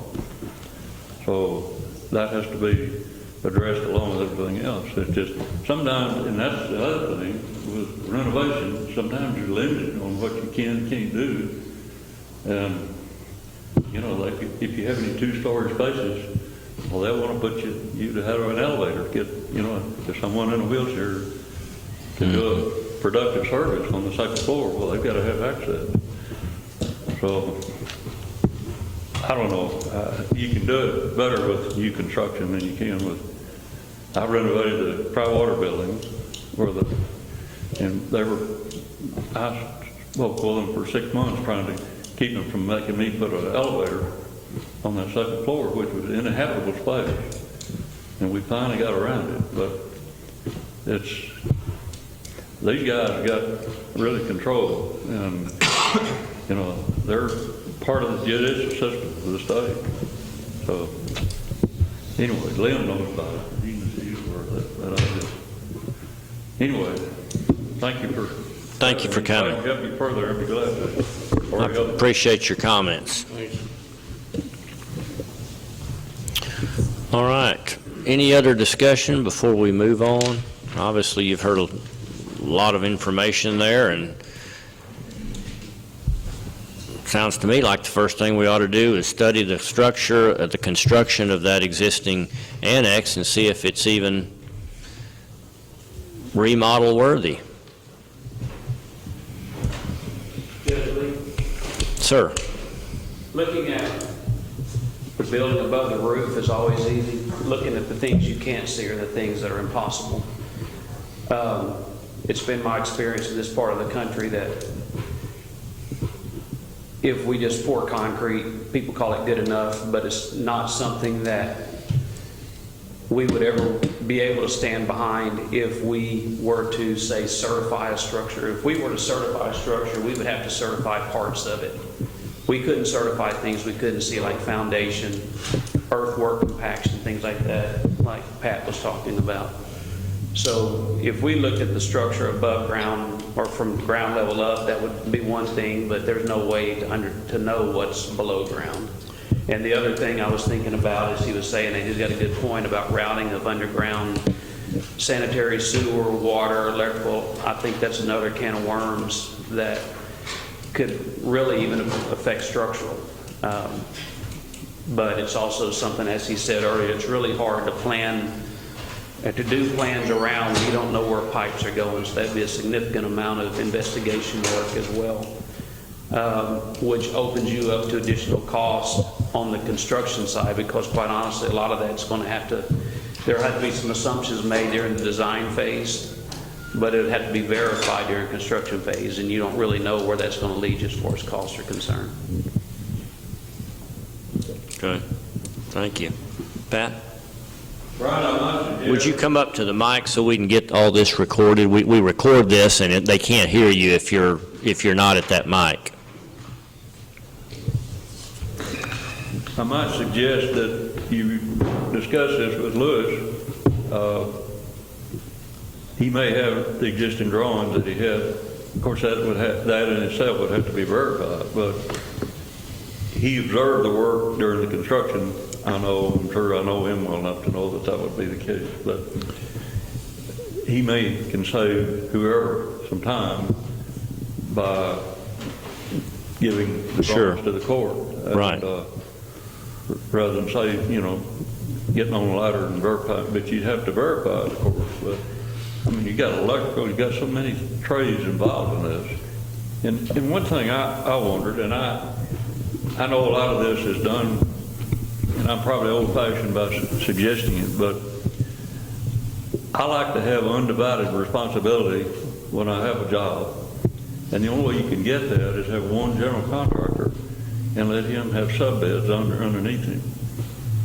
So that has to be addressed along with everything else. It's just sometimes, and that's the other thing with renovation, sometimes you're limited on what you can and can't do. And, you know, like if you have any two-story spaces, well, they'll want to put you to have an elevator, get, you know, if someone in a wheelchair can do a productive service on the second floor, well, they've got to have access. So, I don't know, you can do it better with new construction than you can with, I renovated the dry water buildings and they were, I spoke with them for 6 months trying to keep them from making me put an elevator on that second floor, which was an inhabitable space. And we finally got around it, but these guys got really control, and, you know, they're part of the judicial system of the state. So, anyway, Glen knows about it. He's aware of that idea. Anyway, thank you for coming. If I can help you further, I'd be glad to. I appreciate your comments. All right. Any other discussion before we move on? Obviously, you've heard a lot of information there, and it sounds to me like the first thing we ought to do is study the structure of the construction of that existing annex and see if it's even remodel worthy. Sir. Looking at the building above the roof is always easy. Looking at the things you can't see are the things that are impossible. It's been my experience in this part of the country that if we just pour concrete, people call it good enough, but it's not something that we would ever be able to stand behind if we were to, say, certify a structure. If we were to certify a structure, we would have to certify parts of it. We couldn't certify things we couldn't see, like foundation, earthwork compaction, things like that, like Pat was talking about. So if we looked at the structure above ground or from ground level up, that would be one thing, but there's no way to know what's below ground. And the other thing I was thinking about is he was saying, and he's got a good point about routing of underground sanitary sewer, water, electrical. I think that's another can of worms that could really even affect structural. But it's also something, as he said earlier, it's really hard to plan, to do plans around when you don't know where pipes are going. So that'd be a significant amount of investigation work as well, which opens you up to additional costs on the construction side, because quite honestly, a lot of that's going to have to, there have to be some assumptions made during the design phase, but it would have to be verified during construction phase, and you don't really know where that's going to lead you as far as costs are concerned. Good. Thank you. Pat? Brian, Would you come up to the mic so we can get all this recorded? We record this, and they can't hear you if you're not at that mic. I might suggest that you discuss this with Lewis. He may have the existing drawings that he had. Of course, that in itself would have to be verified, but he observed the work during the construction. I'm sure I know him well enough to know that would be the case, but he can save whoever some time by giving the drawings to the court. Right. Rather than say, getting on a ladder and verify, but you'd have to verify it, of course. But I mean, you got electrical, you got so many trades involved in this. And one thing I wondered, and I know a lot of this is done, and I'm probably old-fashioned by suggesting it, but I like to have undivided responsibility when I have a job. And the only way you can get that is have one general contractor and let him have sub-bids underneath him.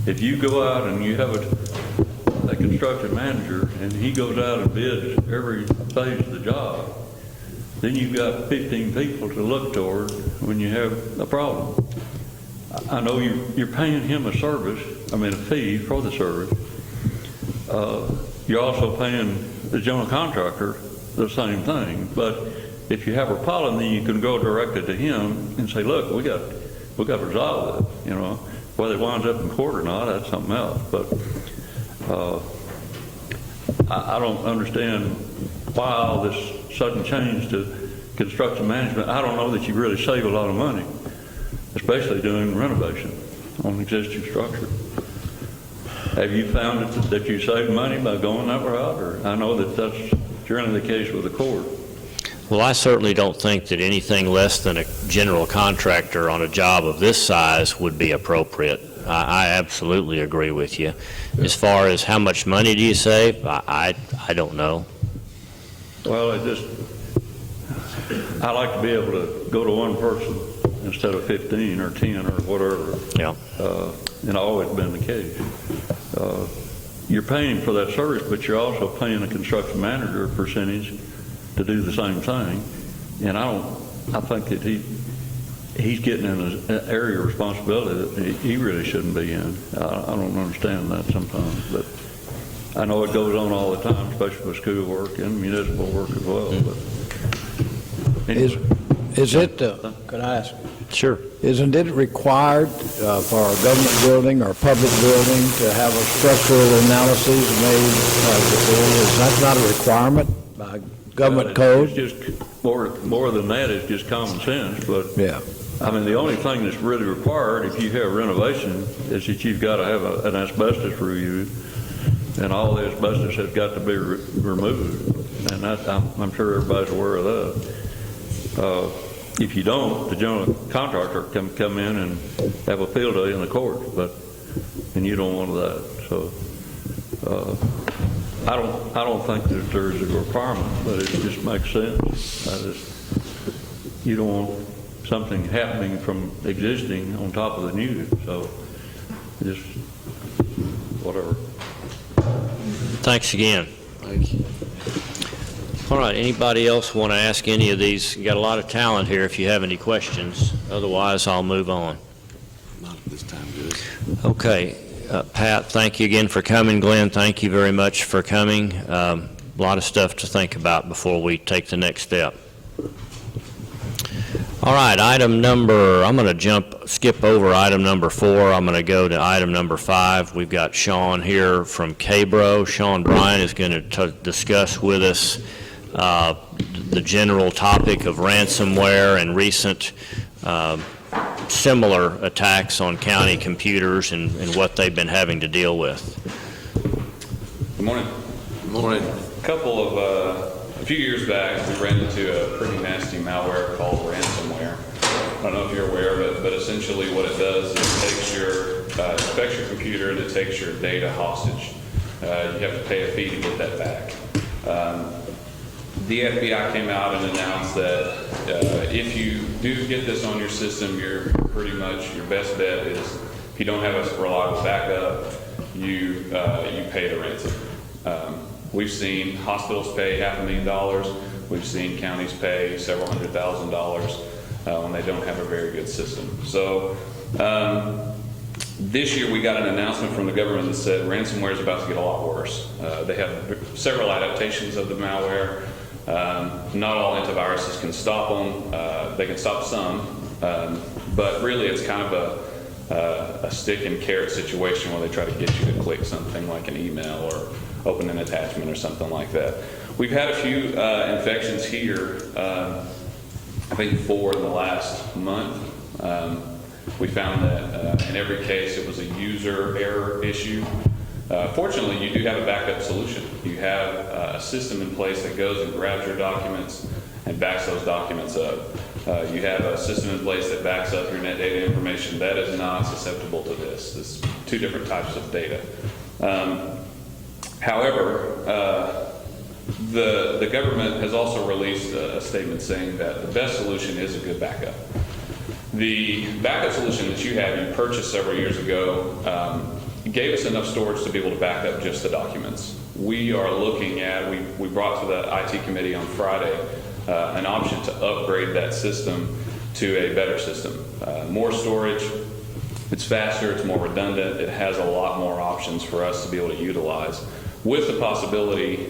If you go out and you have a construction manager and he goes out and bids every phase of the job, then you've got 15 people to look toward when you have a problem. I know you're paying him a fee for the service. You're also paying the general contractor the same thing. But if you have a problem, then you can go directly to him and say, look, we got to resolve it, you know. Whether it winds up in court or not, that's something else. But I don't understand why all this sudden change to construction management. I don't know that you really save a lot of money, especially doing renovation on existing structure. Have you found that you save money by going that route? Or I know that that's generally the case with the court. Well, I certainly don't think that anything less than a general contractor on a job of this size would be appropriate. I absolutely agree with you. As far as how much money do you save, I don't know. Well, I like to be able to go to one person instead of 15 or 10 or whatever. Yeah. And always been the case. You're paying for that service, but you're also paying a construction manager a percentage to do the same thing. And I think that he's getting in an area of responsibility that he really shouldn't be in. I don't understand that sometimes, but I know it goes on all the time, especially with school work and municipal work as well. But anyway. Is it, could I ask? Sure. Isn't it required for a government building or public building to have a structural analysis made before? Is that not a requirement by government code? It's just more than that, it's just common sense. But Yeah. I mean, the only thing that's really required if you have renovation is that you've got to have an asbestos review, and all the asbestos has got to be removed. And that, I'm sure everybody's aware of that. If you don't, the general contractor can come in and have a field day in the court, and you don't want that. So I don't think that there's a requirement, but it just makes sense. You don't want something happening from existing on top of the new. So just whatever. Thanks again. Thank you. All right, anybody else want to ask any of these? You got a lot of talent here if you have any questions. Otherwise, I'll move on. Not at this time, good. Okay, Pat, thank you again for coming. Glenn, thank you very much for coming. A lot of stuff to think about before we take the next step. All right, item number, I'm going to skip over item number 4. I'm going to go to item number 5. We've got Sean here from KBRO. Sean Bryan is going to discuss with us the general topic of ransomware and recent similar attacks on county computers and what they've been having to deal with. Good morning. Good morning. A few years back, we ran into a pretty nasty malware called ransomware. I don't know if you're aware of it, but essentially what it does is it takes infects your computer and it takes your data hostage. You have to pay a fee to get that back. The FBI came out and announced that if you do get this on your system, your best bet is if you don't have a reliable backup, you pay the ransom. We've seen hospitals pay $500,000. We've seen counties pay several $100,000 when they don't have a very good system. So this year we got an announcement from the government that said ransomware is about to get a lot worse. They have several adaptations of the malware. Not all antiviruses can stop them. They can stop some, but really it's kind of a stick and carrot situation where they try to get you to click something like an email or open an attachment or something like that. We've had a few infections here, I think 4 in the last month. We found that in every case it was a user error issue. Fortunately, you do have a backup solution. You have a system in place that goes and grabs your documents and backs those documents up. You have a system in place that backs up your net data information. That is not susceptible to this. There's 2 different types of data. However, the government has also released a statement saying that the best solution is a good backup. The backup solution that you have, you purchased several years ago, gave us enough storage to be able to back up just the documents. We are looking at, we brought to the IT committee on Friday an option to upgrade that system to a better system. More storage, it's faster, it's more redundant, it has a lot more options for us to be able to utilize. with the possibility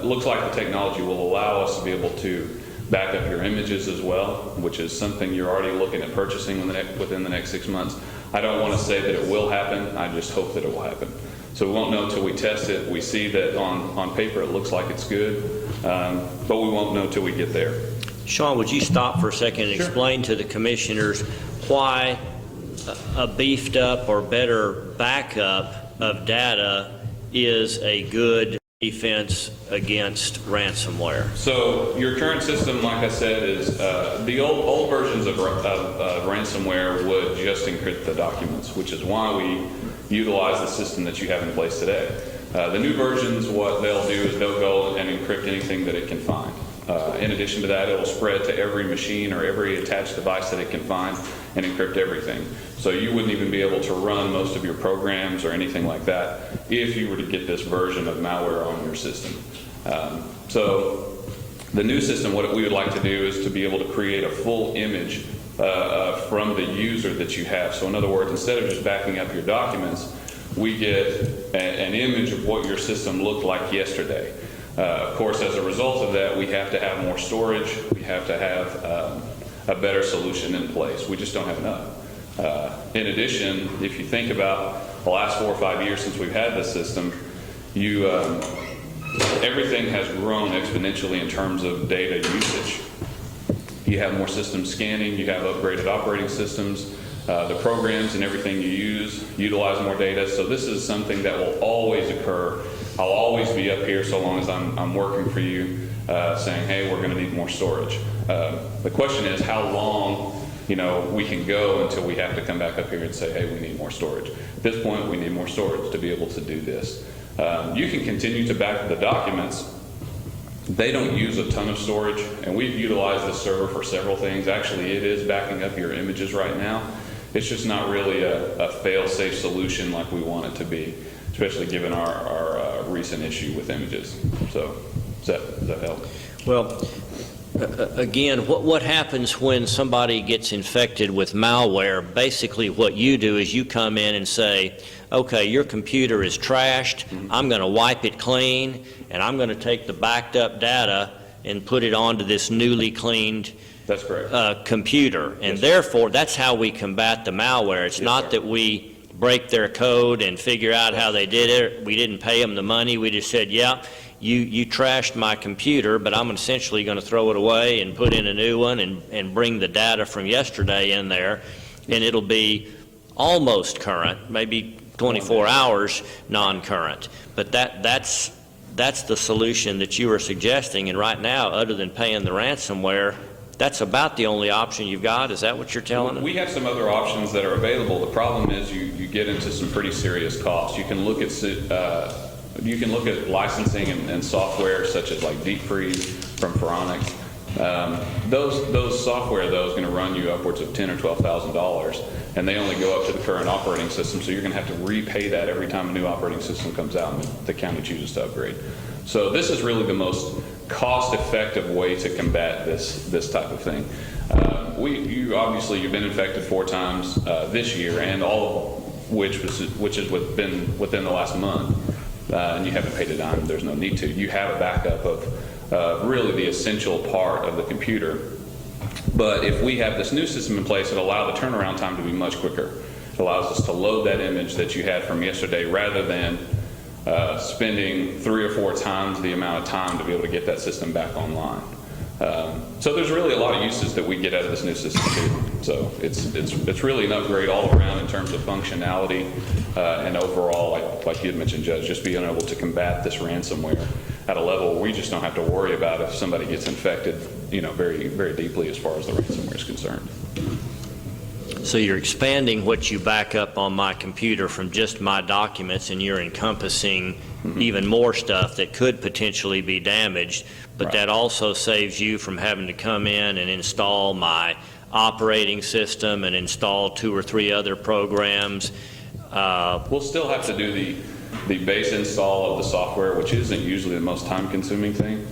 looks like the technology will allow us to be able to back up your images as well, which is something you're already looking at purchasing within the next 6 months. I don't want to say that it will happen. I just hope that it will happen. So we won't know until we test it. We see that on paper it looks like it's good, but we won't know until we get there. Sean, would you stop for a second and explain to the commissioners why a beefed up or better backup of data is a good defense against ransomware? So your current system, like I said, is the old versions of ransomware would just encrypt the documents, which is why we utilize the system that you have in place today. The new versions, what they'll do is they'll go and encrypt anything that it can find. In addition to that, it'll spread to every machine or every attached device that it can find and encrypt everything. So you wouldn't even be able to run most of your programs or anything like that if you were to get this version of malware on your system. So the new system, what we would like to do is to be able to create a full image from the user that you have. So in other words, instead of just backing up your documents, we get an image of what your system looked like yesterday. Of course, as a result of that, we have to have more storage. We have to have a better solution in place. We just don't have enough. In addition, if you think about the last 4 or 5 years since we've had this system, everything has grown exponentially in terms of data usage. You have more systems scanning, you have upgraded operating systems, the programs and everything you use utilize more data. So this is something that will always occur. I'll always be up here so long as I'm working for you, saying, hey, we're going to need more storage. The question is how long we can go until we have to come back up here and say, hey, we need more storage. At this point, we need more storage to be able to do this. You can continue to back the documents. They don't use a ton of storage, and we've utilized this server for several things. Actually, it is backing up your images right now. It's just not really a fail-safe solution like we want it to be, especially given our recent issue with images. So does that help? Well, again, what happens when somebody gets infected with malware? Basically what you do is you come in and say, okay, your computer is trashed, I'm going to wipe it clean, and I'm going to take the backed up data and put it onto this newly cleaned That's correct. Computer. And therefore, that's how we combat the malware. It's not that we break their code and figure out how they did it. We didn't pay them the money. We just said, yeah, you trashed my computer, but I'm essentially going to throw it away and put in a new one and bring the data from yesterday in there, and it'll be almost current, maybe 24 hours non-current. But that's the solution that you were suggesting, and right now, other than paying the ransomware, that's about the only option you've got. Is that what you're telling us? We have some other options that are available. The problem is you get into some pretty serious costs. You can look at licensing and software such as like Deep Freeze from Pharonics. Those software though is going to run you upwards of $10,000 or $12,000, and they only go up to the current operating system. So you're going to have to repay that every time a new operating system comes out and the county chooses to upgrade. So this is really the most cost-effective way to combat this type of thing. You've been infected 4 times this year, and all of which has been within the last month, and you haven't paid a dime. There's no need to. You have a backup of really the essential part of the computer. But if we have this new system in place, it allows the turnaround time to be much quicker. It allows us to load that image that you had from yesterday rather than spending 3 or 4 times the amount of time to be able to get that system back online. So there's really a lot of uses that we get out of this new system too. So it's really an upgrade all around in terms of functionality and overall, like you had mentioned, Judge, just being able to combat this ransomware at a level where we just don't have to worry about if somebody gets infected, very, very deeply as far as the ransomware is concerned. So you're expanding what you back up on my computer from just my documents, and you're encompassing even more stuff that could potentially be damaged, but that also saves you from having to come in and install my operating system and install 2 or 3 other programs. We'll still have to do the base install of the software, which isn't usually the most time-consuming thing.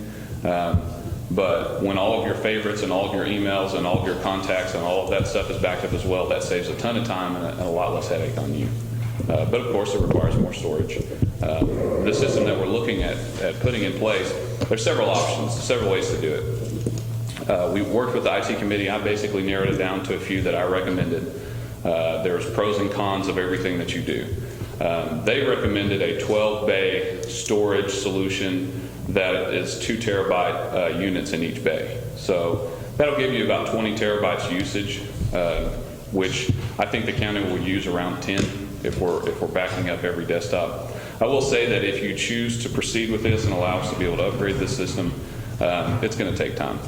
But when all of your favorites and all of your emails and all of your contacts and all of that stuff is backed up as well, that saves a ton of time and a lot less headache on you. but of course it requires more storage. The system that we're looking at putting in place, there's several options, several ways to do it. We worked with the IT committee. I basically narrowed it down to a few that I recommended. There's pros and cons of everything that you do. They recommended a 12-bay storage solution that is 2 terabyte units in each bay. So that'll give you about 20 terabytes usage, which I think the county will use around 10 if we're backing up every desktop. I will say that if you choose to proceed with this and allow us to be able to upgrade this system, it's going to take time.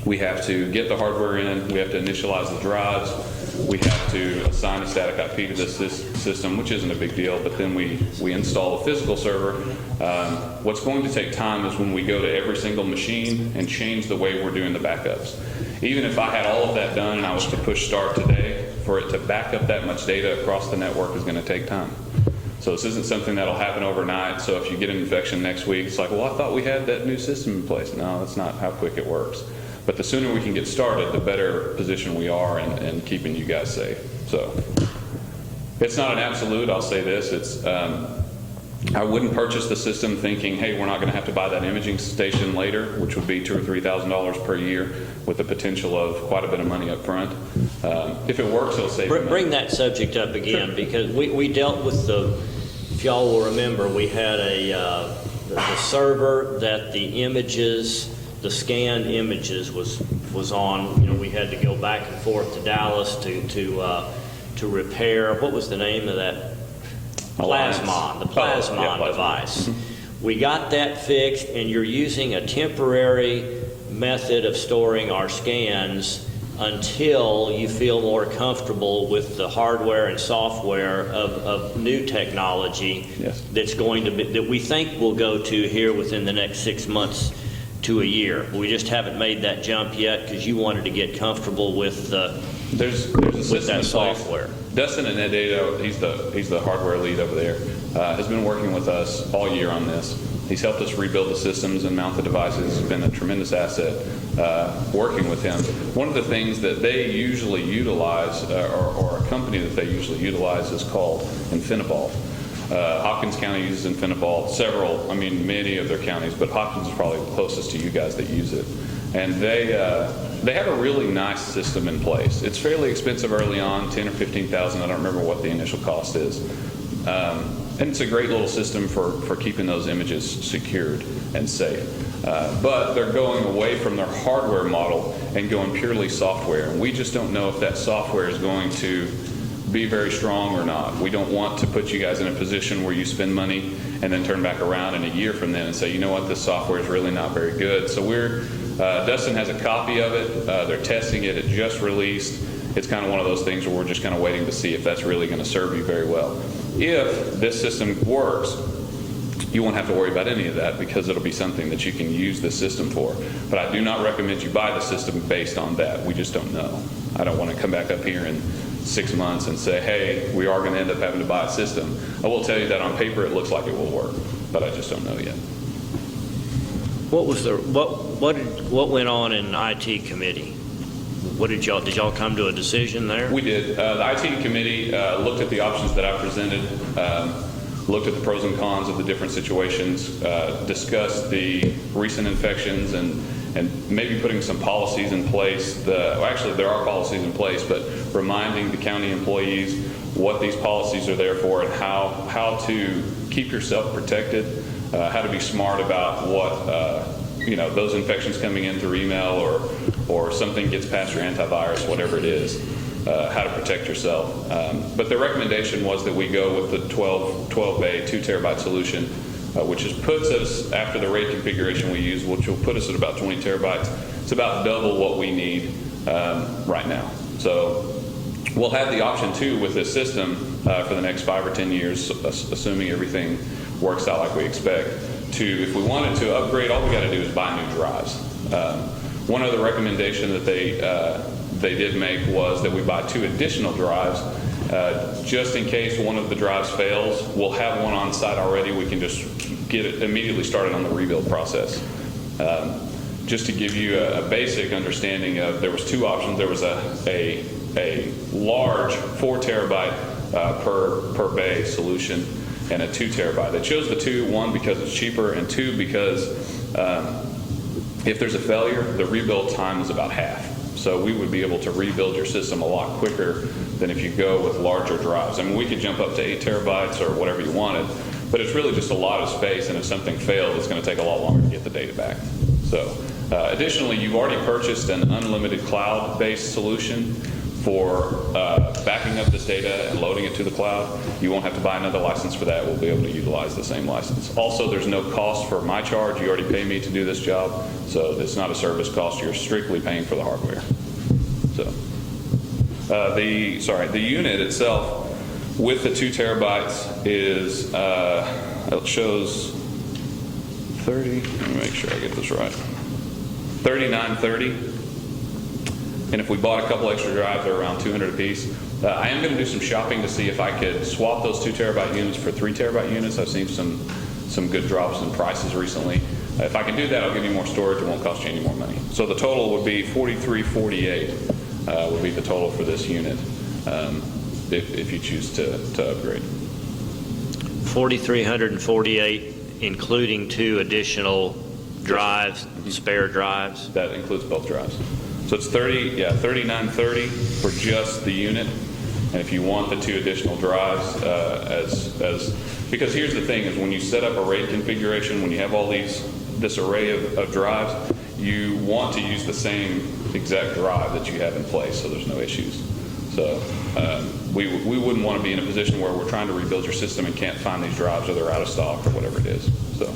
We have to get the hardware in, we have to initialize the drives, we have to assign a static IP to this system, which isn't a big deal, but then we install a physical server. What's going to take time is when we go to every single machine and change the way we're doing the backups. Even if I had all of that done and I was to push start today, for it to back up that much data across the network is going to take time. So this isn't something that'll happen overnight. So if you get an infection next week, it's like, well, I thought we had that new system in place. No, that's not how quick it works. But the sooner we can get started, the better position we are in keeping you guys safe. So it's not an absolute, I'll say this. It's I wouldn't purchase the system thinking, hey, we're not going to have to buy that imaging station later, which would be $2,000 or $3,000 per year with the potential of quite a bit of money up front. If it works, it'll save money. Bring that subject up again, because we dealt with if y'all will remember, we had the server that the images, the scanned images was on. You know, we had to go back and forth to Dallas to repair. What was the name of that? Plasmon, the Plasmon device. We got that fixed, and you're using a temporary method of storing our scans until you feel more comfortable with the hardware and software of new technology. Yes. That's going to be, that we think will go to here within the next 6 months to a year. We just haven't made that jump yet because you wanted to get comfortable with there's a system that software. Dustin and Ed Dado, he's the hardware lead over there, has been working with us all year on this. He's helped us rebuild the systems and mount the devices. It's been a tremendous asset working with him. One of the things that they usually utilize, or a company that they usually utilize, is called Infiniball. Hopkins County uses Infiniball. Many of their counties, but Hopkins is probably the closest to you guys that use it. And they have a really nice system in place. It's fairly expensive early on, $10,000 or $15,000. I don't remember what the initial cost is. And it's a great little system for keeping those images secured and safe. But they're going away from their hardware model and going purely software. And we just don't know if that software is going to be very strong or not. We don't want to put you guys in a position where you spend money and then turn back around in a year from then and say, you know what, this software is really not very good. So Dustin has a copy of it. They're testing it. It just released. It's kind of one of those things where we're just kind of waiting to see if that's really going to serve you very well. If this system works, you won't have to worry about any of that because it'll be something that you can use this system for. But I do not recommend you buy the system based on that. We just don't know. I don't want to come back up here in 6 months and say, hey, we are going to end up having to buy a system. I will tell you that on paper it looks like it will work, but I just don't know yet. What went on in IT committee? Did y'all come to a decision there? We did. The IT committee looked at the options that I presented, looked at the pros and cons of the different situations, discussed the recent infections and maybe putting some policies in place. Actually, there are policies in place, but reminding the county employees what these policies are there for and how to keep yourself protected, how to be smart about what those infections coming in through email or something gets past your antivirus, whatever it is, how to protect yourself. But the recommendation was that we go with the 12-bay, 2 terabyte solution, which puts us, after the RAID configuration we use, which will put us at about 20 terabytes. It's about double what we need right now. So we'll have the option too with this system for the next 5 or 10 years, assuming everything works out like we expect, if we wanted to upgrade, all we got to do is buy new drives. One other recommendation that they did make was that we buy 2 additional drives just in case one of the drives fails. We'll have one on site already. We can just get it immediately started on the rebuild process. Just to give you a basic understanding of, there was 2 options. There was a large 4 terabyte per bay solution, and a 2 terabyte. They chose the 2, 1, because it's cheaper, and 2, because if there's a failure, the rebuild time is about half. So we would be able to rebuild your system a lot quicker than if you go with larger drives. I mean, we could jump up to 8 terabytes or whatever you wanted, but it's really just a lot of space, and if something fails, it's going to take a lot longer to get the data back. So additionally, you've already purchased an unlimited cloud-based solution for backing up this data and loading it to the cloud. You won't have to buy another license for that. We'll be able to utilize the same license. Also, there's no cost for my charge. You already pay me to do this job, so it's not a service cost. You're strictly paying for the hardware. So the unit itself with the 2 terabytes is, it shows 30, let me make sure I get this right, 3930. And if we bought a couple extra drives, they're around 200 a piece. I am going to do some shopping to see if I could swap those 2 terabyte units for 3 terabyte units. I've seen some good drops in prices recently. If I can do that, I'll give you more storage. It won't cost you any more money. So the total would be $43.48 would be the total for this unit if you choose to upgrade. $4,348, including 2 additional drives, spare drives. That includes both drives. So it's $39.30 for just the unit, and if you want the 2 additional drives, because here's the thing: is when you set up a RAID configuration, when you have all this array of drives, you want to use the same exact drive that you have in place, so there's no issues. So we wouldn't want to be in a position where we're trying to rebuild your system and can't find these drives, or they're out of stock, or whatever it is. So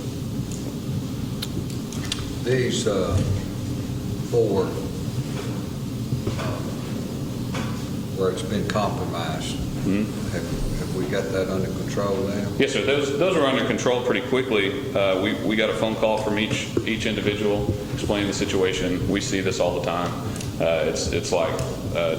These 4 where it's been compromised. Have we got that under control now? yes, sir. Those are under control pretty quickly. We got a phone call from each individual explaining the situation. We see this all the time. It's like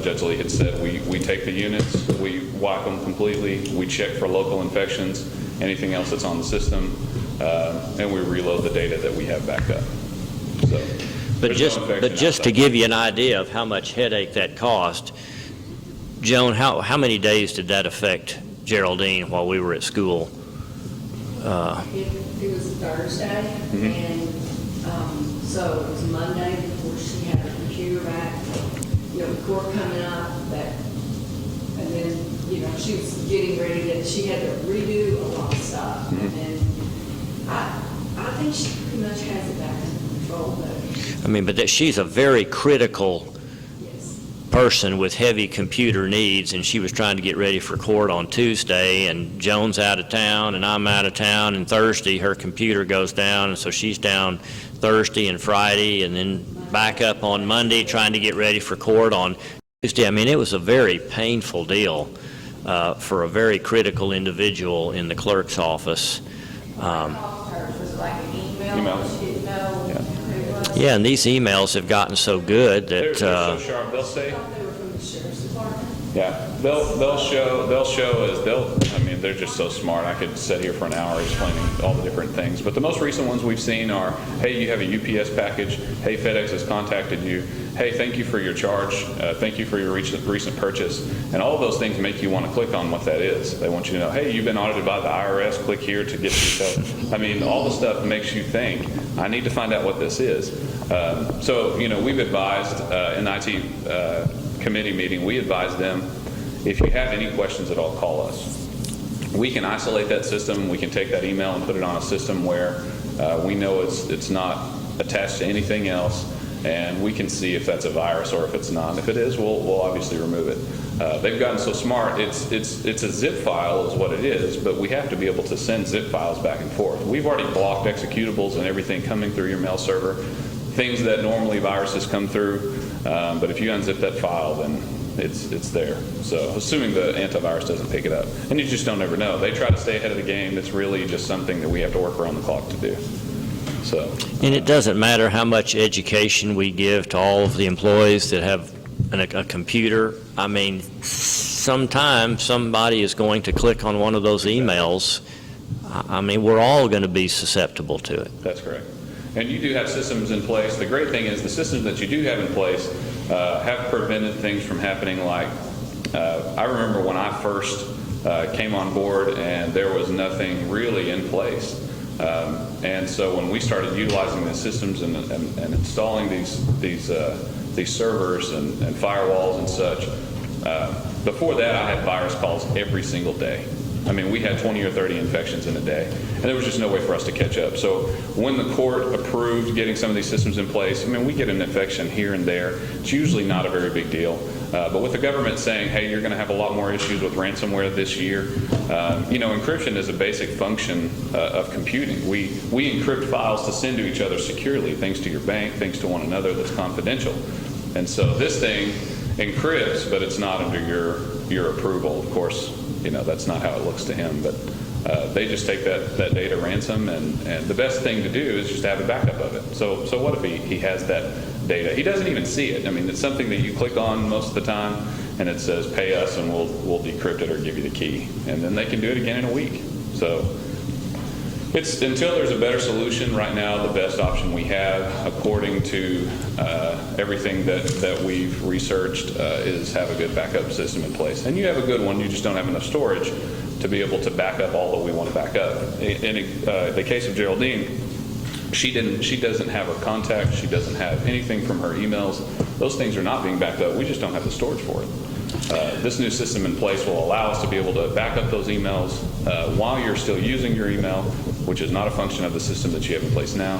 Judge Lee had said. We take the units, we wipe them completely, we check for local infections, anything else that's on the system, and we reload the data that we have backed up. So, But just to give you an idea of how much headache that cost, Joan, how many days did that affect Geraldine while we were at school? It was Thursday, and so it was Monday before she had her computer back. The court coming up, and then she was getting ready she had to redo a lot of stuff, and I think she pretty much has it back under control. But she's a very critical person with heavy computer needs, and she was trying to get ready for court on Tuesday, and Joan's out of town and I'm out of town, and Thursday her computer goes down, and so she's down Thursday and Friday, and then back up on Monday trying to get ready for court on Tuesday. It was a very painful deal for a very critical individual in the clerk's office. Was it like an email? She didn't know who it was? Yeah, and these emails have gotten so good that they're so sharp. They'll say, I thought they were from the sheriff's department. yeah, they'll show us. They're just so smart. I could sit here for an hour explaining all the different things. But the most recent ones we've seen are, hey, you have a UPS package. Hey, FedEx has contacted you. Hey, thank you for your charge. Thank you for your recent purchase. And all of those things make you want to click on what that is. They want you to know, hey, you've been audited by the IRS. Click here to get details. All the stuff makes you think, I need to find out what this is. So we've advised in the IT committee meeting, we advised them, if you have any questions at all, call us. We can isolate that system. We can take that email and put it on a system where we know it's not attached to anything else, and we can see if that's a virus or if it's not. If it is, we'll obviously remove it. They've gotten so smart. It's a zip file is what it is, but we have to be able to send zip files back and forth. We've already blocked executables and everything coming through your mail server, things that normally viruses come through. But if you unzip that file, then it's there. So assuming the antivirus doesn't pick it up, and you just don't ever know. They try to stay ahead of the game. It's really just something that we have to work around the clock to do. So. And it doesn't matter how much education we give to all of the employees that have a computer. Sometimes somebody is going to click on one of those emails. We're all going to be susceptible to it. That's correct. And you do have systems in place. The great thing is the systems that you do have in place have prevented things from happening. Like I remember when I first came on board, and there was nothing really in place. And so when we started utilizing the systems and installing these servers and firewalls and such, before that I had virus calls every single day. I mean, we had 20 or 30 infections in a day, and there was just no way for us to catch up. So when the court approved getting some of these systems in place, I mean, we get an infection here and there. It's usually not a very big deal. But with the government saying, hey, you're going to have a lot more issues with ransomware this year, encryption is a basic function of computing. We encrypt files to send to each other securely, things to your bank, things to one another that's confidential. And so this thing encrypts, but it's not under your approval. Of course, that's not how it looks to him, but they just take that data ransom, and the best thing to do is just have a backup of it. So what if he has that data? He doesn't even see it. I mean, it's something that you click on most of the time, and it says, pay us, and we'll decrypt it or give you the key. And then they can do it again in a week. So it's until there's a better solution right now, the best option we have, according to everything that we've researched, is have a good backup system in place. And you have a good one, you just don't have enough storage to be able to back up all that we want to back up. In the case of Geraldine, she doesn't have her contacts, she doesn't have anything from her emails. Those things are not being backed up, we just don't have the storage for it. This new system in place will allow us to be able to back up those emails while you're still using your email, which is not a function of the system that you have in place now.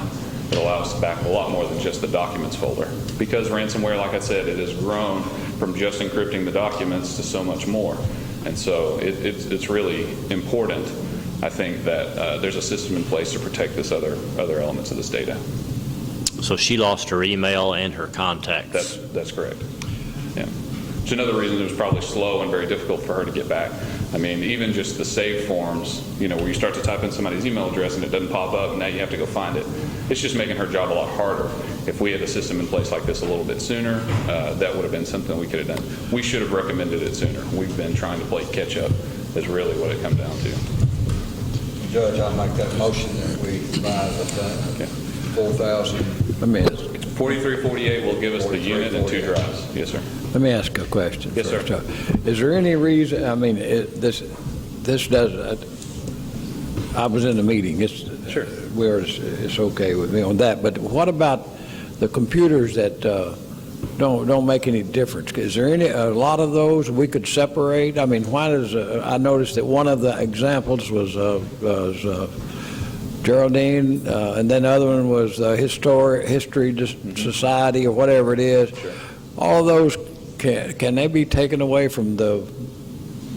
It allows us to back up a lot more than just the documents folder. Because ransomware, like I said, it has grown from just encrypting the documents to so much more. And so it's really important, I think, that there's a system in place to protect this other elements of this data. So she lost her email and her contacts. That's correct. Yeah. It's another reason it was probably slow and very difficult for her to get back. I mean, even just the save forms, where you start to type in somebody's email address and it doesn't pop up, and now you have to go find it. It's just making her job a lot harder. If we had a system in place like this a little bit sooner, that would have been something we could have done. We should have recommended it sooner. We've been trying to play catch up is really what it comes down to. Judge, I'll make that motion that we buy the 4,000. Let me ask. 4348 will give us the unit and 2 drives. Yes, sir. Let me ask a question. Yes, sir. Is there any reason, I mean, this does, I was in the meeting. Sure. It's okay with me on that, but what about the computers that don't make any difference? Is there a lot of those we could separate? I mean, why does, I noticed that one of the examples was Geraldine, and then the other one was History Society or whatever it is. Sure. All of those, can they be taken away from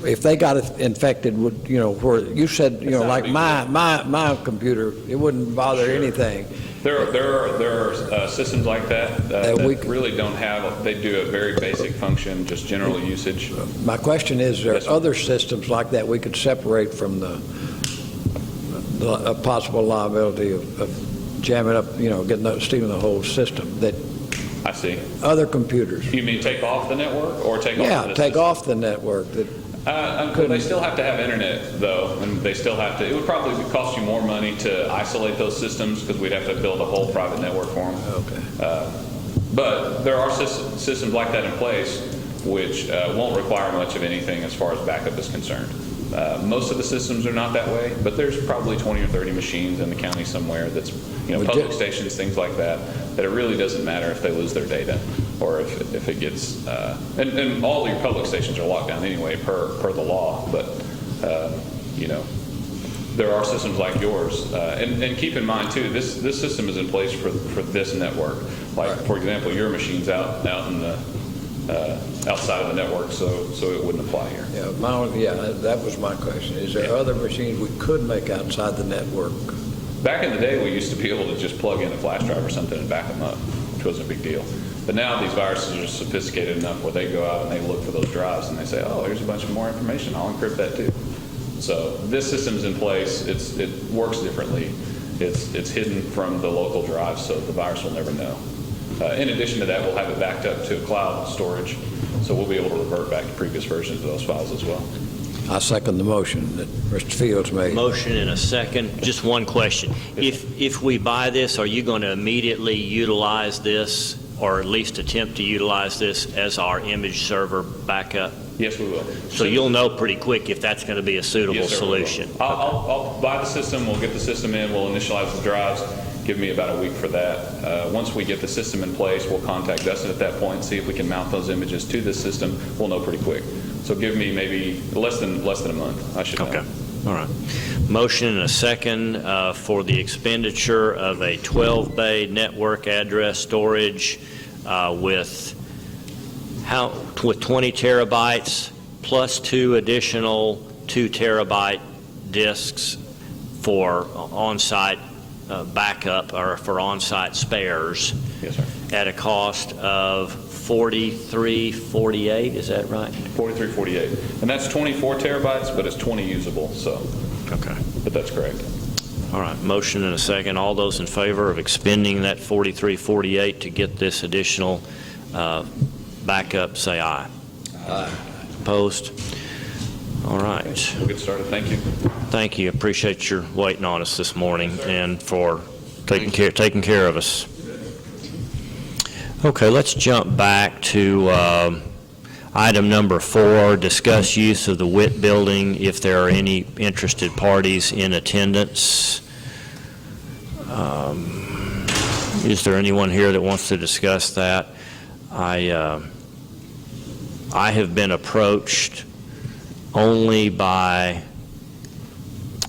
if they got infected, where you said, like my computer, it wouldn't bother anything. There are systems like that that really don't have, they do a very basic function, just general usage. My question is, there are other systems like that we could separate from the possible liability of jamming up, stealing the whole system? That I see. Other computers. You mean take off the network or take off the system? Yeah, take off the network. They still have to have internet, though, and they still have to. It would probably cost you more money to isolate those systems because we'd have to build a whole private network for them. Okay. But there are systems like that in place which won't require much of anything as far as backup is concerned. Most of the systems are not that way, but there's probably 20 or 30 machines in the county somewhere that's, public stations, things like that it really doesn't matter if they lose their data or if it gets, and all your public stations are locked down anyway per the law, but, there are systems like yours. And keep in mind, too, this system is in place for this network. Like, for example, your machine's out in the outside of the network, so it wouldn't apply here. That was my question. Is there other machines we could make outside the network? Back in the day, we used to be able to just plug in a flash drive or something and back them up, which wasn't a big deal. But now these viruses are sophisticated enough where they go out and they look for those drives and they say, oh, here's a bunch of more information. I'll encrypt that too. So this system's in place. It works differently. It's hidden from the local drives, so the virus will never know. In addition to that, we'll have it backed up to cloud storage, so we'll be able to revert back to previous versions of those files as well. I second the motion that Mr. Fields made. Motion and a second. Just one question. If we buy this, are you going to immediately utilize this, or at least attempt to utilize this as our image server backup? Yes, we will. So you'll know pretty quick if that's going to be a suitable Yes, sir, we will. solution. I'll buy the system, we'll get the system in, we'll initialize the drives, give me about a week for that. Once we get the system in place, we'll contact Dustin at that point, see if we can mount those images to this system. We'll know pretty quick. So give me maybe less than a month, I should know. Okay, all right. Motion and a second for the expenditure of a 12-bay network address storage with 20 terabytes plus 2 additional 2 terabyte disks for on-site backup or for on-site spares. Yes, sir. At a cost of $43.48, is that right? $43.48. And that's 24 terabytes, but it's 20 usable, so. Okay. But that's correct. All right, motion and a second. All those in favor of expending that $43.48 to get this additional backup, say aye. Aye. Opposed? All right. We'll get started. Thank you. Thank you. Appreciate your waiting on us this morning and for taking care of us. Okay, let's jump back to item number 4, discuss use of the Witt building if there are any interested parties in attendance. Is there anyone here that wants to discuss that? I have been approached only by,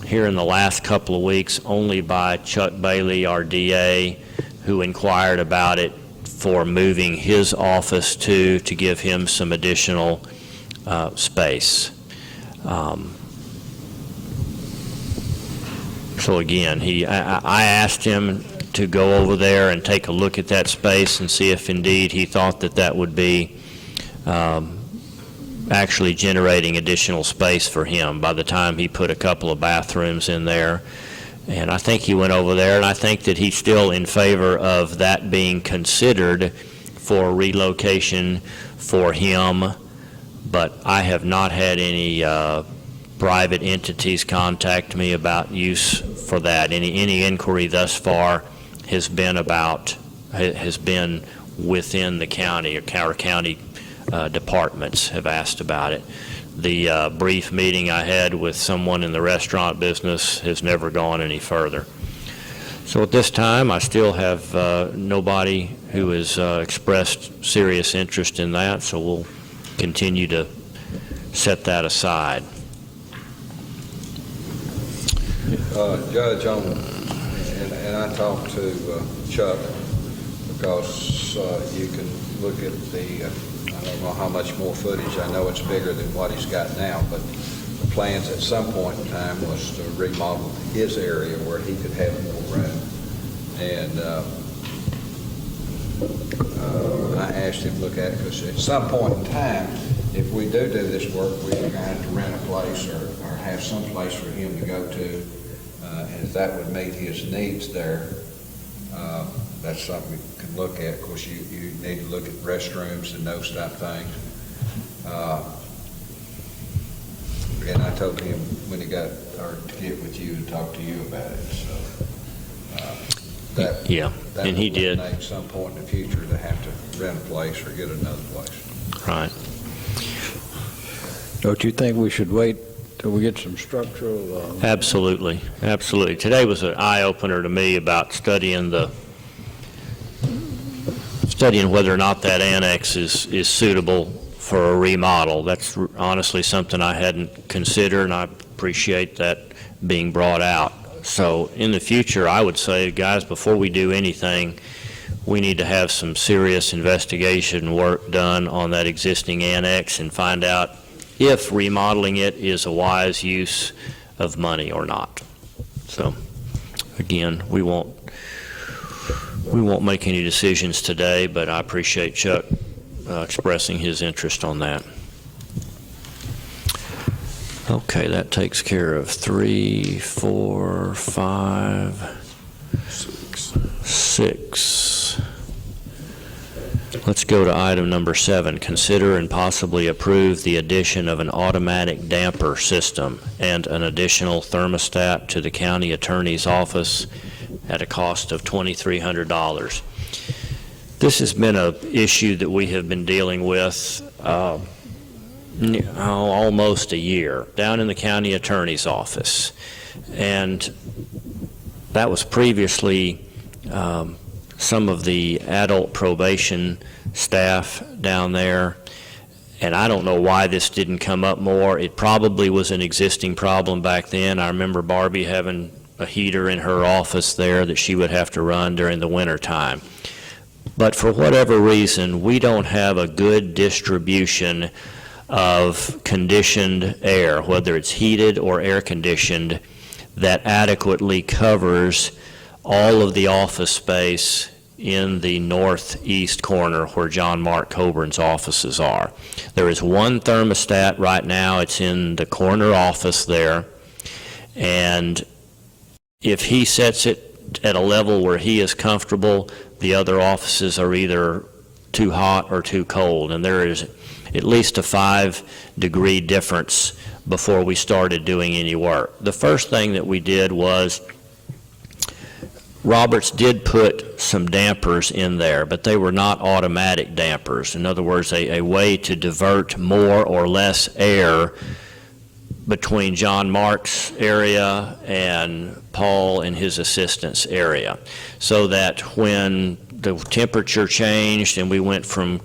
here in the last couple of weeks, only by Chuck Bailey, our DA, who inquired about it for moving his office to give him some additional space. So again, I asked him to go over there and take a look at that space and see if indeed he thought that would be actually generating additional space for him by the time he put a couple of bathrooms in there. And I think he went over there, and I think that he's still in favor of that being considered for relocation for him, but I have not had any private entities contact me about use for that. Any inquiry thus far has been within the county, or our county departments have asked about it. The brief meeting I had with someone in the restaurant business has never gone any further. So at this time, I still have nobody who has expressed serious interest in that, so we'll continue to set that aside. Judge, and I talked to Chuck, because you can look at the I don't know how much more footage. I know it's bigger than what he's got now, but the plans at some point in time was to remodel his area where he could have more room. And I asked him to look at it, because at some point in time, if we do this work, we're going to have to rent a place or have some place for him to go to. And if that would meet his needs there, that's something we can look at. Of course, you need to look at restrooms and those type of things. And I told him when he got, or to get with you and talk to you about it. So that and he did. At some point in the future to have to rent a place or get another place. Right. Don't you think we should wait till we get some structural? Absolutely, absolutely. Today was an eye-opener to me about studying whether or not that annex is suitable for a remodel. That's honestly something I hadn't considered, and I appreciate that being brought out. So in the future, I would say, guys, before we do anything, we need to have some serious investigation work done on that existing annex and find out if remodeling it is a wise use of money or not. So again, we won't make any decisions today, but I appreciate Chuck expressing his interest on that. Okay, that takes care of 3, 4, 5, 6. Let's go to item number 7. Consider and possibly approve the addition of an automatic damper system and an additional thermostat to the county attorney's office at a cost of $2,300. This has been an issue that we have been dealing with almost a year, down in the county attorney's office. And that was previously some of the adult probation staff down there. And I don't know why this didn't come up more. It probably was an existing problem back then. I remember Barbie having a heater in her office there that she would have to run during the winter time. But for whatever reason, we don't have a good distribution of conditioned air, whether it's heated or air conditioned, that adequately covers all of the office space in the northeast corner where John Mark Coburn's offices are. There is one thermostat right now. It's in the corner office there. And if he sets it at a level where he is comfortable, the other offices are either too hot or too cold. And there is at least a 5-degree difference before we started doing any work. The first thing that we did was Roberts did put some dampers in there, but they were not automatic dampers. In other words, a way to divert more or less air between John Mark's area and Paul and his assistant's area, so that when the temperature changed and we went from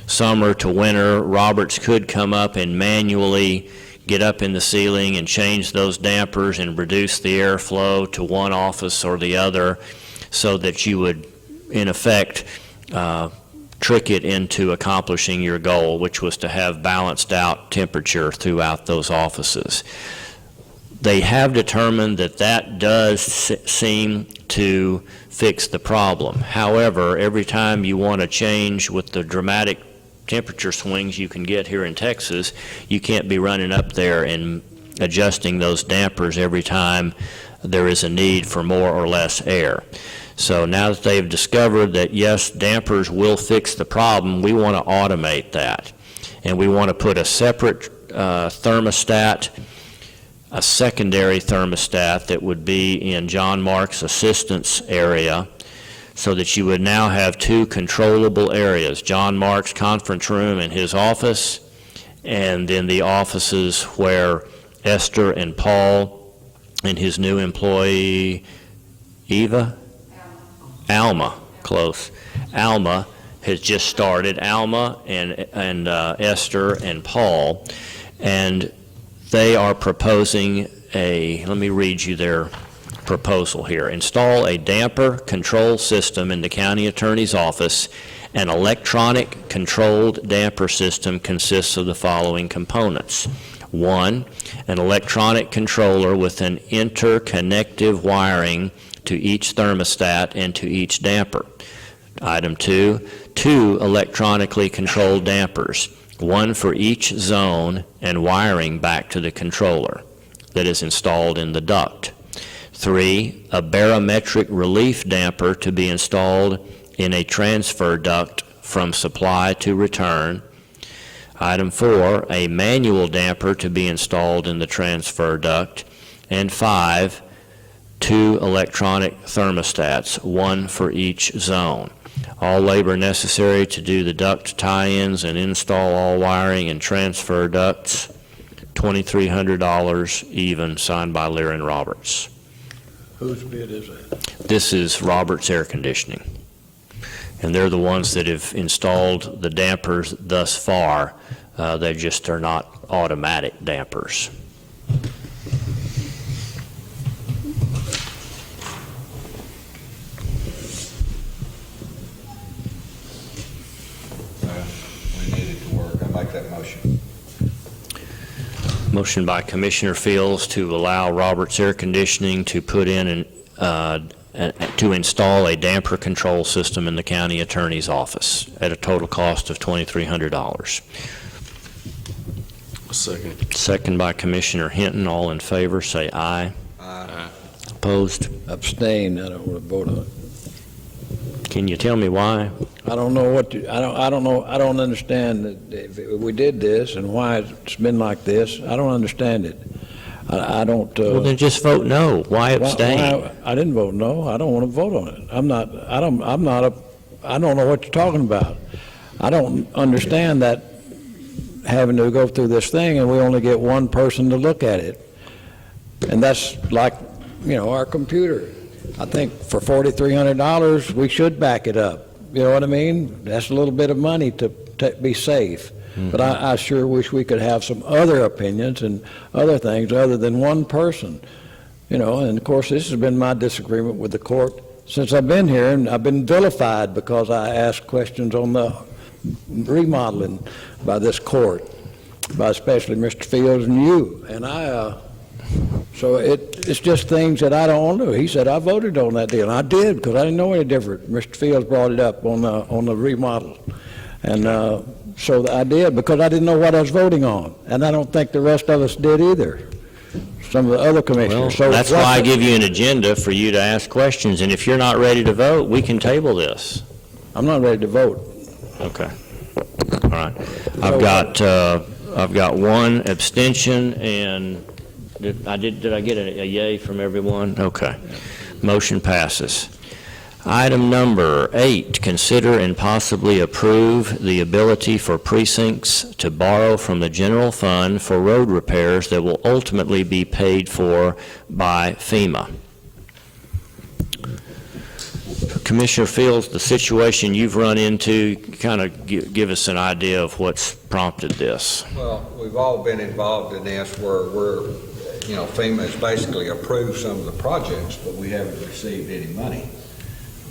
summer to winter, Roberts could come up and manually get up in the ceiling and change those dampers and reduce the airflow to one office or the other, so that you would, in effect, trick it into accomplishing your goal, which was to have balanced out temperature throughout those offices. They have determined that that does seem to fix the problem. However, every time you want to change with the dramatic temperature swings you can get here in Texas, you can't be running up there and adjusting those dampers every time there is a need for more or less air. So now that they've discovered that, yes, dampers will fix the problem, we want to automate that. And we want to put a separate thermostat, a secondary thermostat that would be in John Mark's assistant's area, so that you would now have 2 controllable areas, John Mark's conference room and his office, and then the offices where Esther and Paul and his new employee, Alma, close. Alma has just started, Alma and Esther and Paul, and they are proposing let me read you their proposal here. Install a damper control system in the county attorney's office. An electronic controlled damper system consists of the following components. 1, an electronic controller with an interconnective wiring to each thermostat and to each damper. Item 2, 2 electronically controlled dampers, 1 for each zone and wiring back to the controller that is installed in the duct. 3, a barometric relief damper to be installed in a transfer duct from supply to return. Item 4, a manual damper to be installed in the transfer duct. And 5, 2 electronic thermostats, 1 for each zone. All labor necessary to do the duct tie-ins and install all wiring and transfer ducts, $2,300 even, signed by Lear and Roberts. Whose bid is that? This is Roberts Air Conditioning. And they're the ones that have installed the dampers thus far. They just are not automatic dampers. We need it to work. I make that motion. Motion by Commissioner Fields to allow Roberts Air Conditioning to put in to install a damper control system in the county attorney's office at a total cost of $2,300. Second. Second by Commissioner Hinton. All in favor, say aye. Aye. Opposed? Abstain, I don't want to vote on it. Can you tell me why? I don't know what to, I don't know, I don't understand that if we did this and why it's been like this. I don't understand it. I don't. Well, then just vote no. Why abstain? I didn't vote no. I don't want to vote on it. I don't know what you're talking about. I don't understand that having to go through this thing, and we only get one person to look at it. And that's like, our computer. I think for $4,300, we should back it up. You know what I mean? That's a little bit of money to be safe. But I sure wish we could have some other opinions and other things other than one person. And of course, this has been my disagreement with the court since I've been here, and I've been vilified because I asked questions on the remodeling by this court, by especially Mr. Fields and you. And so it's just things that I don't want to do. He said, I voted on that deal. And I did, because I didn't know any different. Mr. Fields brought it up on the remodel. And so I did, because I didn't know what I was voting on. And I don't think the rest of us did either, some of the other commissioners. Well, that's why I give you an agenda for you to ask questions. And if you're not ready to vote, we can table this. I'm not ready to vote. Okay. All right. I've got one abstention, and did I get a yay from everyone? Okay. Motion passes. Item number 8, consider and possibly approve the ability for precincts to borrow from the general fund for road repairs that will ultimately be paid for by FEMA. Commissioner Fields, the situation you've run into, kind of give us an idea of what's prompted this. Well, we've all been involved in this where FEMA has basically approved some of the projects, but we haven't received any money.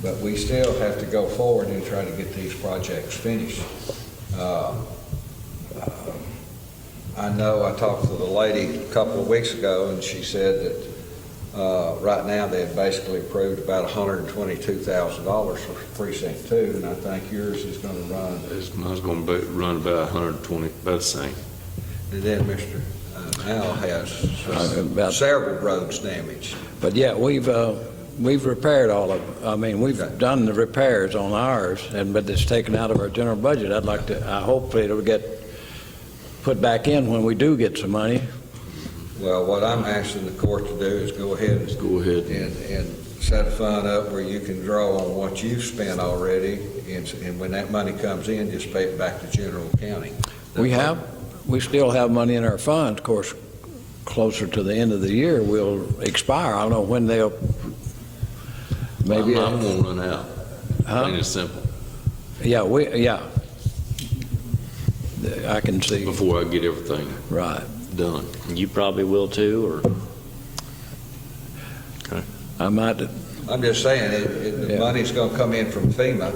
But we still have to go forward and try to get these projects finished. I know I talked to the lady a couple of weeks ago, and she said that right now they have basically approved about $122,000 for Precinct 2, and I think yours is going to run. Mine's going to run about 120, about the same. And then Mr. Al has several roads damaged. But yeah, we've repaired all of them. I mean, we've done the repairs on ours, but it's taken out of our general budget. Hopefully it'll get put back in when we do get some money. Well, what I'm asking the court to do is go ahead and set a fund up where you can draw on what you've spent already, and when that money comes in, just pay it back to general county. We still have money in our funds. Of course, closer to the end of the year, will expire. I don't know when they'll. Maybe I'm going to run out. Plain and simple. Yeah, I can see. Before I get everything done. You probably will too, or? Okay. I might. I'm just saying, the money's going to come in from FEMA.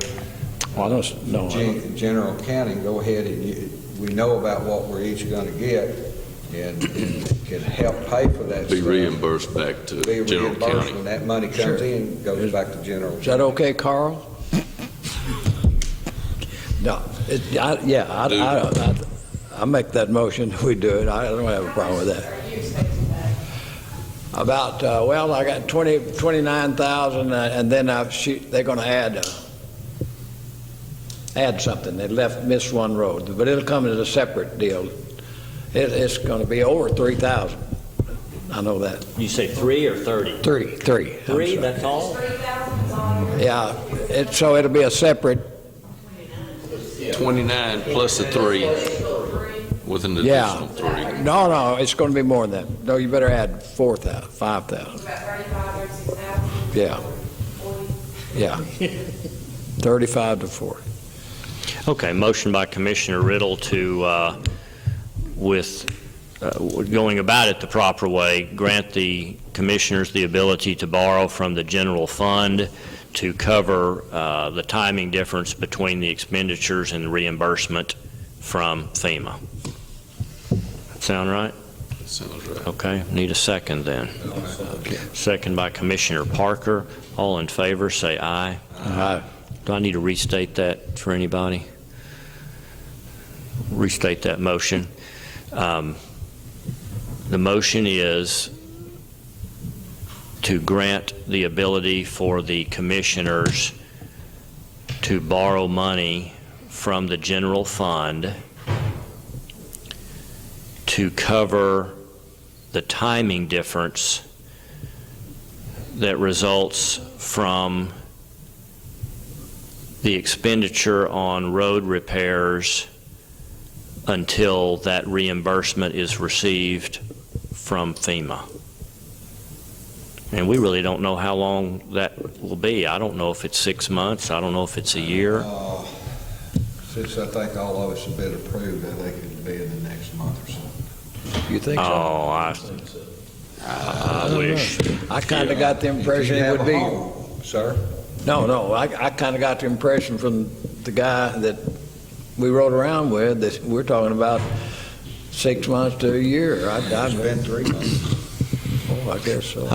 Well, I don't know. General county, go ahead and we know about what we're each going to get, and can help pay for that. Be reimbursed back to general county. When that money comes in, goes back to general. Is that okay, Carl? No. I make that motion. We do it. I don't have a problem with that. Are you expecting that? About I got 29,000, and then they're going to add something. They missed one road, but it'll come as a separate deal. It's going to be over 3,000. I know that. You say 3 or 30? 3. 3, that's all? 3,000 is on. Yeah, so it'll be a separate. 29 plus a 3 with an additional 3. No, it's going to be more than that. No, you better add 4,000, 5,000. About 35, 36,000. Yeah. 40. Yeah. 35 to 40. Okay, motion by Commissioner Riddle to, going about it the proper way, grant the commissioners the ability to borrow from the general fund to cover the timing difference between the expenditures and the reimbursement from FEMA. Sound right? Sounds right. Okay, need a second then. Second by Commissioner Parker. All in favor, say aye. Aye. Do I need to restate that for anybody? Restate that motion. The motion is to grant the ability for the commissioners to borrow money from the general fund to cover the timing difference that results from the expenditure on road repairs until that reimbursement is received from FEMA. And we really don't know how long that will be. I don't know if it's 6 months. I don't know if it's a year. Since I think all of us have been approved, I think it'll be in the next month or so. You think so? Oh, I wish. I kind of got the impression it would be. Sir? No, I kind of got the impression from the guy that we rode around with that we're talking about 6 months to a year. It's been 3 months. Oh, I guess so.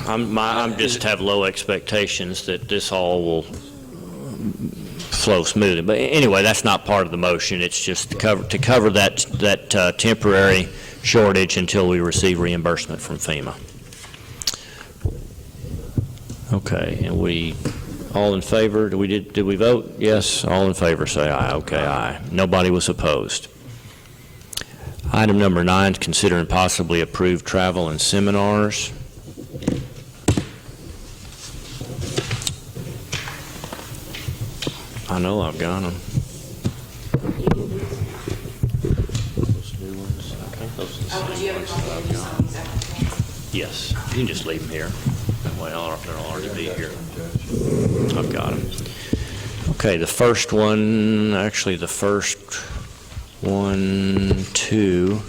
I'm just have low expectations that this all will flow smoothly. But anyway, that's not part of the motion. It's just to cover that temporary shortage until we receive reimbursement from FEMA. Okay, and we all in favor? Did we vote? Yes. All in favor, say aye. Okay, aye. Nobody was opposed. Item number 9, consider and possibly approve travel and seminars. I know I've got them. Those new ones, I think those are the same Do you have a ones copy that of I've these got. on these applications? Yes, you can just leave them here. That way they'll already be here. I've got them. Okay, the first one, actually the first 1, 2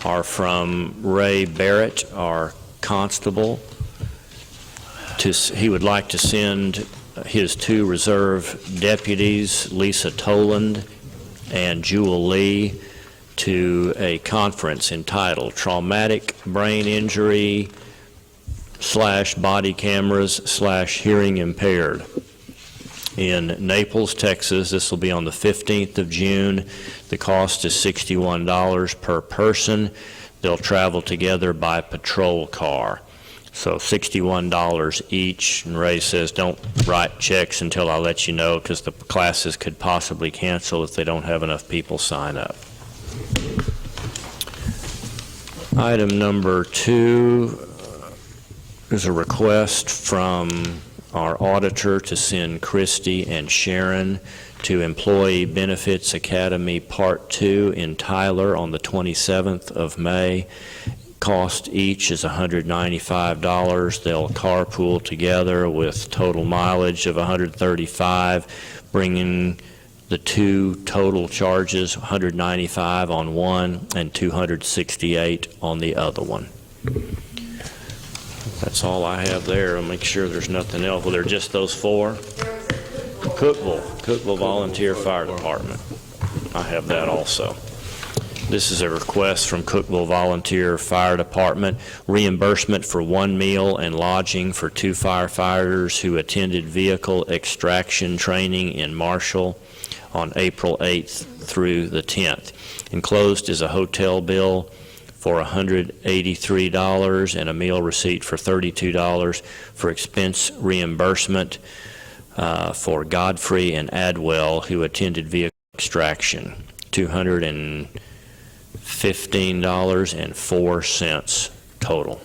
are from Ray Barrett, our constable. He would like to send his 2 reserve deputies, Lisa Toland and Jewel Lee, to a conference entitled Traumatic Brain Injury / Body Cameras / Hearing Impaired in Naples, Texas. This will be on the 15th of June. The cost is $61 per person. They'll travel together by patrol car. So $61 each. And Ray says, don't write checks until I let you know, because the classes could possibly cancel if they don't have enough people sign up. Item number 2 is a request from our auditor to send Christy and Sharon to Employee Benefits Academy Part 2 in Tyler on the 27th of May. Cost each is $195. They'll carpool together with total mileage of $135, bringing the 2 total charges, $195 on one and $268 on the other one. That's all I have there. I'll make sure there's nothing else. Well, they're just those 4? Cookville Volunteer Fire Department. I have that also. This is a request from Cookville Volunteer Fire Department, reimbursement for 1 meal and lodging for 2 firefighters who attended vehicle extraction training in Marshall on April 8th through the 10th. Enclosed is a hotel bill for $183 and a meal receipt for $32 for expense reimbursement for Godfrey and Adwell, who attended vehicle extraction, $215.04 total.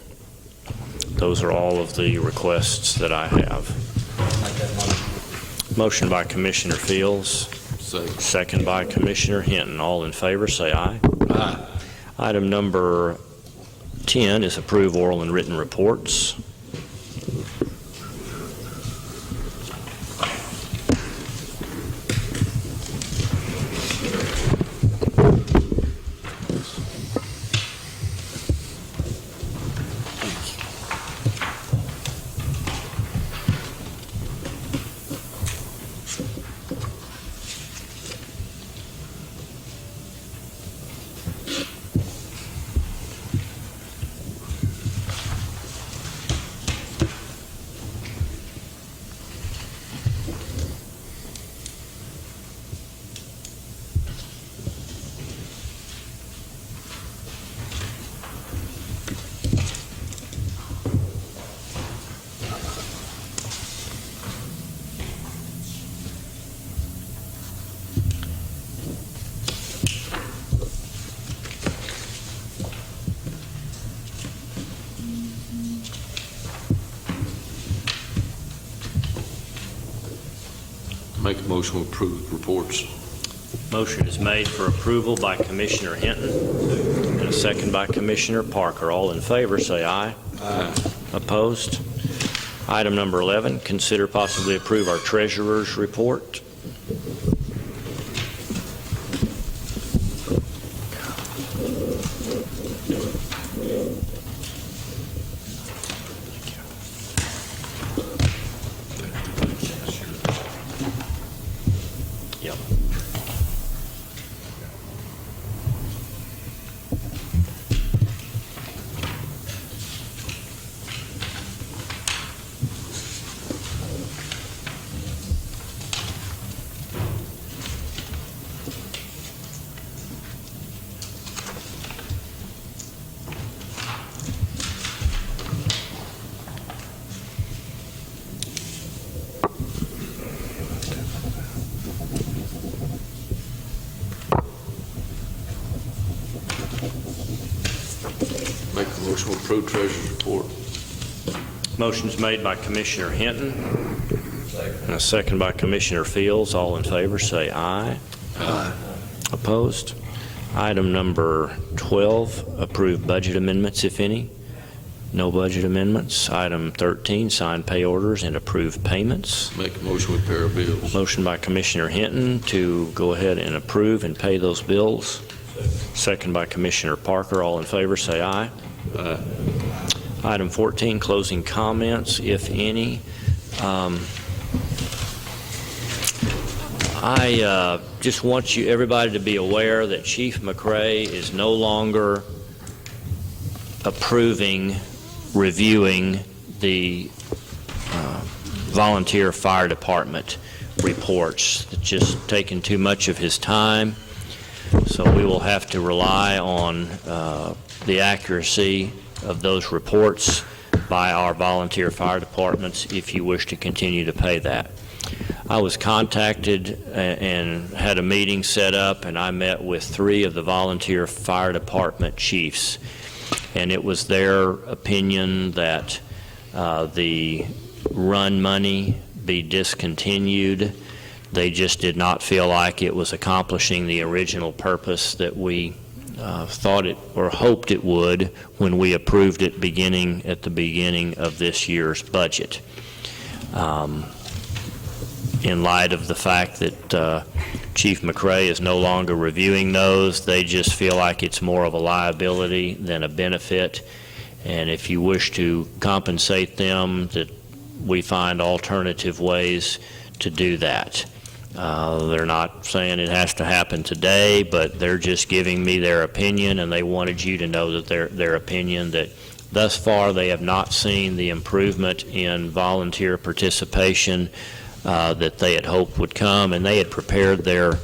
Those are all of the requests that I have. Motion by Commissioner Fields, second by Commissioner Hinton. All in favor, say aye. Aye. Item number 10 is approve oral and written reports. Make a motion to approve reports. Motion is made for approval by Commissioner Hinton and a second by Commissioner Parker. All in favor, say aye. Aye. Opposed? Item number 11, consider possibly approve our treasurer's report. Yep. Make a motion to approve treasurer's report. Motion's made by Commissioner Hinton and a second by Commissioner Fields. All in favor, say aye. Aye. Opposed? Item number 12, approve budget amendments, if any. No budget amendments. Item 13, sign pay orders and approve payments. Make a motion with pair of bills. Motion by Commissioner Hinton to go ahead and approve and pay those bills. Second by Commissioner Parker. All in favor, say aye. Aye. Item 14, closing comments, if any. I just want everybody to be aware that Chief McRae is no longer reviewing the volunteer fire department reports. It's just taken too much of his time, so we will have to rely on the accuracy of those reports by our volunteer fire departments if you wish to continue to pay that. I was contacted and had a meeting set up, and I met with 3 of the volunteer fire department chiefs, and it was their opinion that the run money be discontinued. They just did not feel like it was accomplishing the original purpose that we thought it or hoped it would when we approved it at the beginning of this year's budget. In light of the fact that Chief McRae is no longer reviewing those, they just feel like it's more of a liability than a benefit. And if you wish to compensate them, that we find alternative ways to do that. They're not saying it has to happen today, but they're just giving me their opinion, and they wanted you to know that their opinion, that thus far they have not seen the improvement in volunteer participation that they had hoped would come, and they had prepared their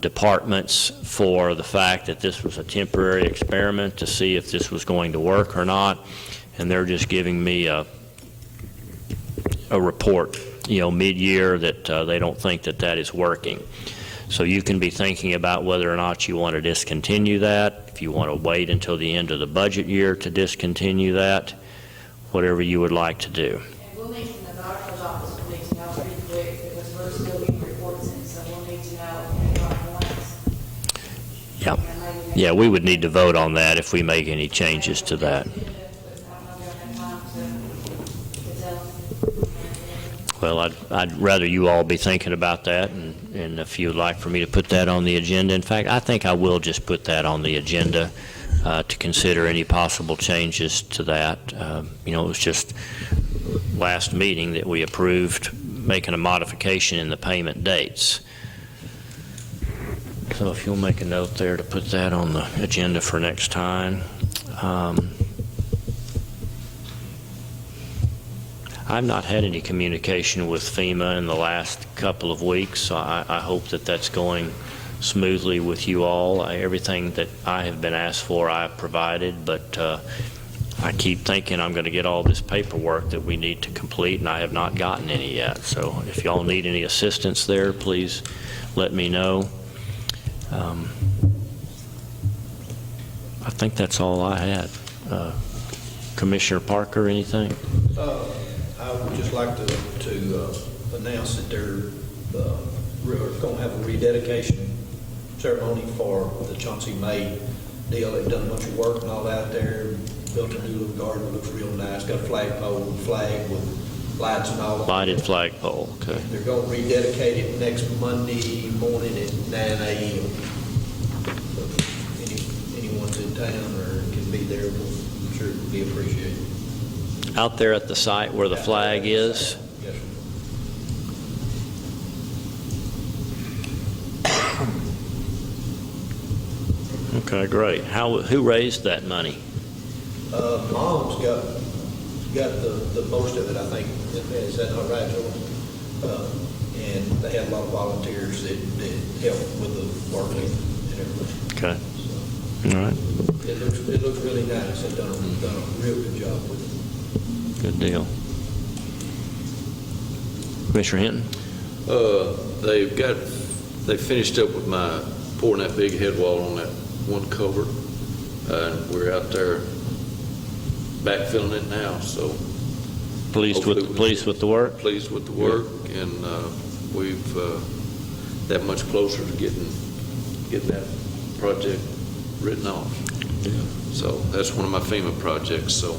departments for the fact that this was a temporary experiment to see if this was going to work or not, and they're just giving me a report, mid-year, that they don't think that is working. So you can be thinking about whether or not you want to discontinue that, if you want to wait until the end of the budget year to discontinue that, whatever you would like to do. And we'll need to know, the doctor's office will need to know pretty quick because we're still getting reports in, so we'll need to know Yep. Yeah, we would need to vote on that if we make any changes to that. Well, I'd rather you all be thinking about that, and if you'd like for me to put that on the agenda. In fact, I think I will just put that on the agenda to consider any possible changes to that. It was just last meeting that we approved making a modification in the payment dates. So if you'll make a note there to put that on the agenda for next time. I've not had any communication with FEMA in the last couple of weeks, so I hope that that's going smoothly with you all. Everything that I have been asked for, I have provided, but I keep thinking I'm going to get all this paperwork that we need to complete, and I have not gotten any yet. So if y'all need any assistance there, please let me know. I think that's all I had. Commissioner Parker, anything? I would just like to announce that they're going to have a rededication ceremony for the Chauncey May deal. They've done a bunch of work and all out there, built a new little garden, that looks real nice, got a flagpole, flag with lights and all. Lighted flagpole, okay. They're going to rededicate it next Monday morning at 9 a.m. So anyone's in town or can be there, I'm sure it would be appreciated. Out there at the site where the flag is? Yes, sir. Okay, great. Who raised that money? Mom's got the most of it, I think. Is that not right, Joel? And they had a lot of volunteers that helped with the marketing and everything. Okay, So all right, it looks really nice. They've done a real good job with it. good deal. Commissioner Hinton? They finished up with pouring that big head wall on that one culvert, and we're out there backfilling it now, so. Pleased with the work? Pleased with the work, and we've that much closer to getting that project written off. Yeah. So that's one of my FEMA projects, so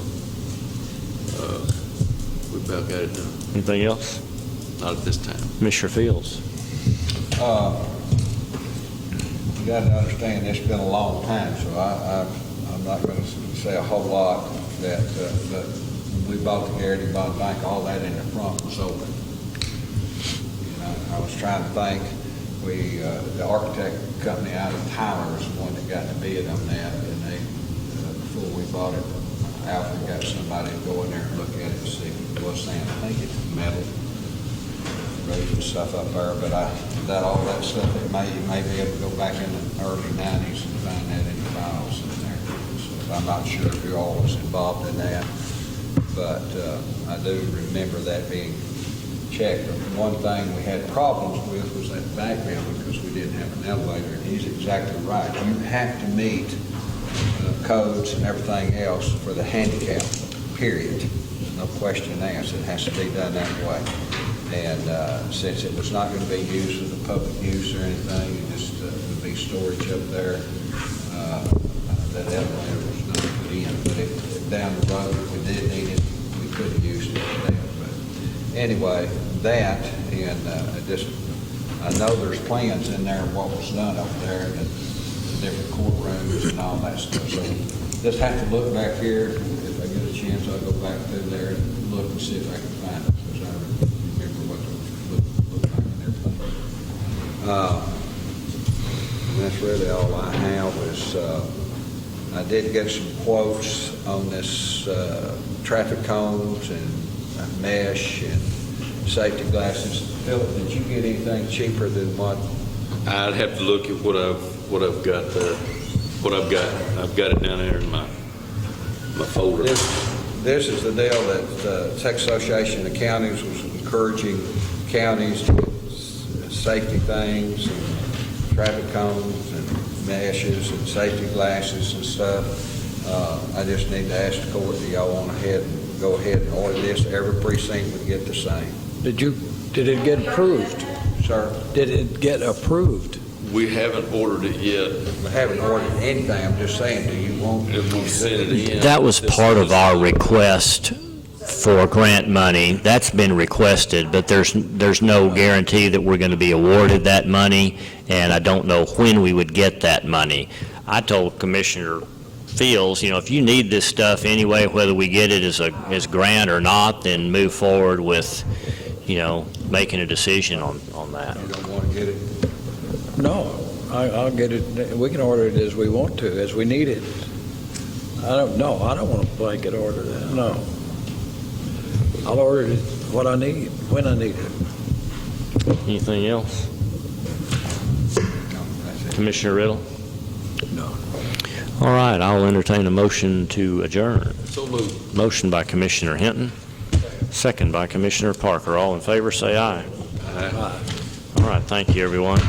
we've about got it done. Anything else? Not at this time. Commissioner Fields? You got to understand, it's been a long time, so I'm not going to say a whole lot that when we bought the Garrity Bond Bank, all that in the front was open. I was trying to think, the architect company out of Tyler was the one that got the bid on that, and they, before we bought it, Alfred got somebody to go in there and look at it and see if it was sand. I think it's metal. Raising stuff up there, but all that stuff, you may be able to go back in the early 90s and find that in the files in there. So I'm not sure who all was involved in that, but I do remember that being checked. But one thing we had problems with was that back building because we didn't have an elevator, and he's exactly right. You have to meet codes and everything else for the handicap, period. There's no question asked. It has to be done that way. And since it was not going to be used as a public use or anything, it just would be storage up there. That elevator was not put in, but down the road, if we did need it, we could have used it then. But anyway, that, and I know there's plans in there of what was done up there, and the different courtrooms and all that stuff. So just have to look back here. If I get a chance, I'll go back through there and look and see if I can find it. And that's really all I have is I did get some quotes on this traffic cones and mesh and safety glasses. Philip, did you get anything cheaper than what? I'd have to look at what I've got there. I've got it down there in my folder. This is the deal that the Texas Association of Counties was encouraging counties to get safety things and traffic cones and meshes and safety glasses and stuff. I just need to ask the court, do y'all want to go ahead and order this? Every precinct would get the same. Did it get approved? Sir? Did it get approved? We haven't ordered it yet. We haven't ordered anything. I'm just saying, do you want to? If we send it in. That was part of our request for grant money. That's been requested, but there's no guarantee that we're going to be awarded that money, and I don't know when we would get that money. I told Commissioner Fields, if you need this stuff anyway, whether we get it as grant or not, then move forward with, making a decision on that. You don't want to get it? No, I'll get it. We can order it as we want to, as we need it. I don't want to blanket order that, no. I'll order it what I need, when I need it. Anything else? No, that's it. Commissioner Riddle? No. All right, I'll entertain a motion to adjourn. So moved. Motion by Commissioner Hinton, second by Commissioner Parker. All in favor, say aye. Aye. All right, thank you, everyone.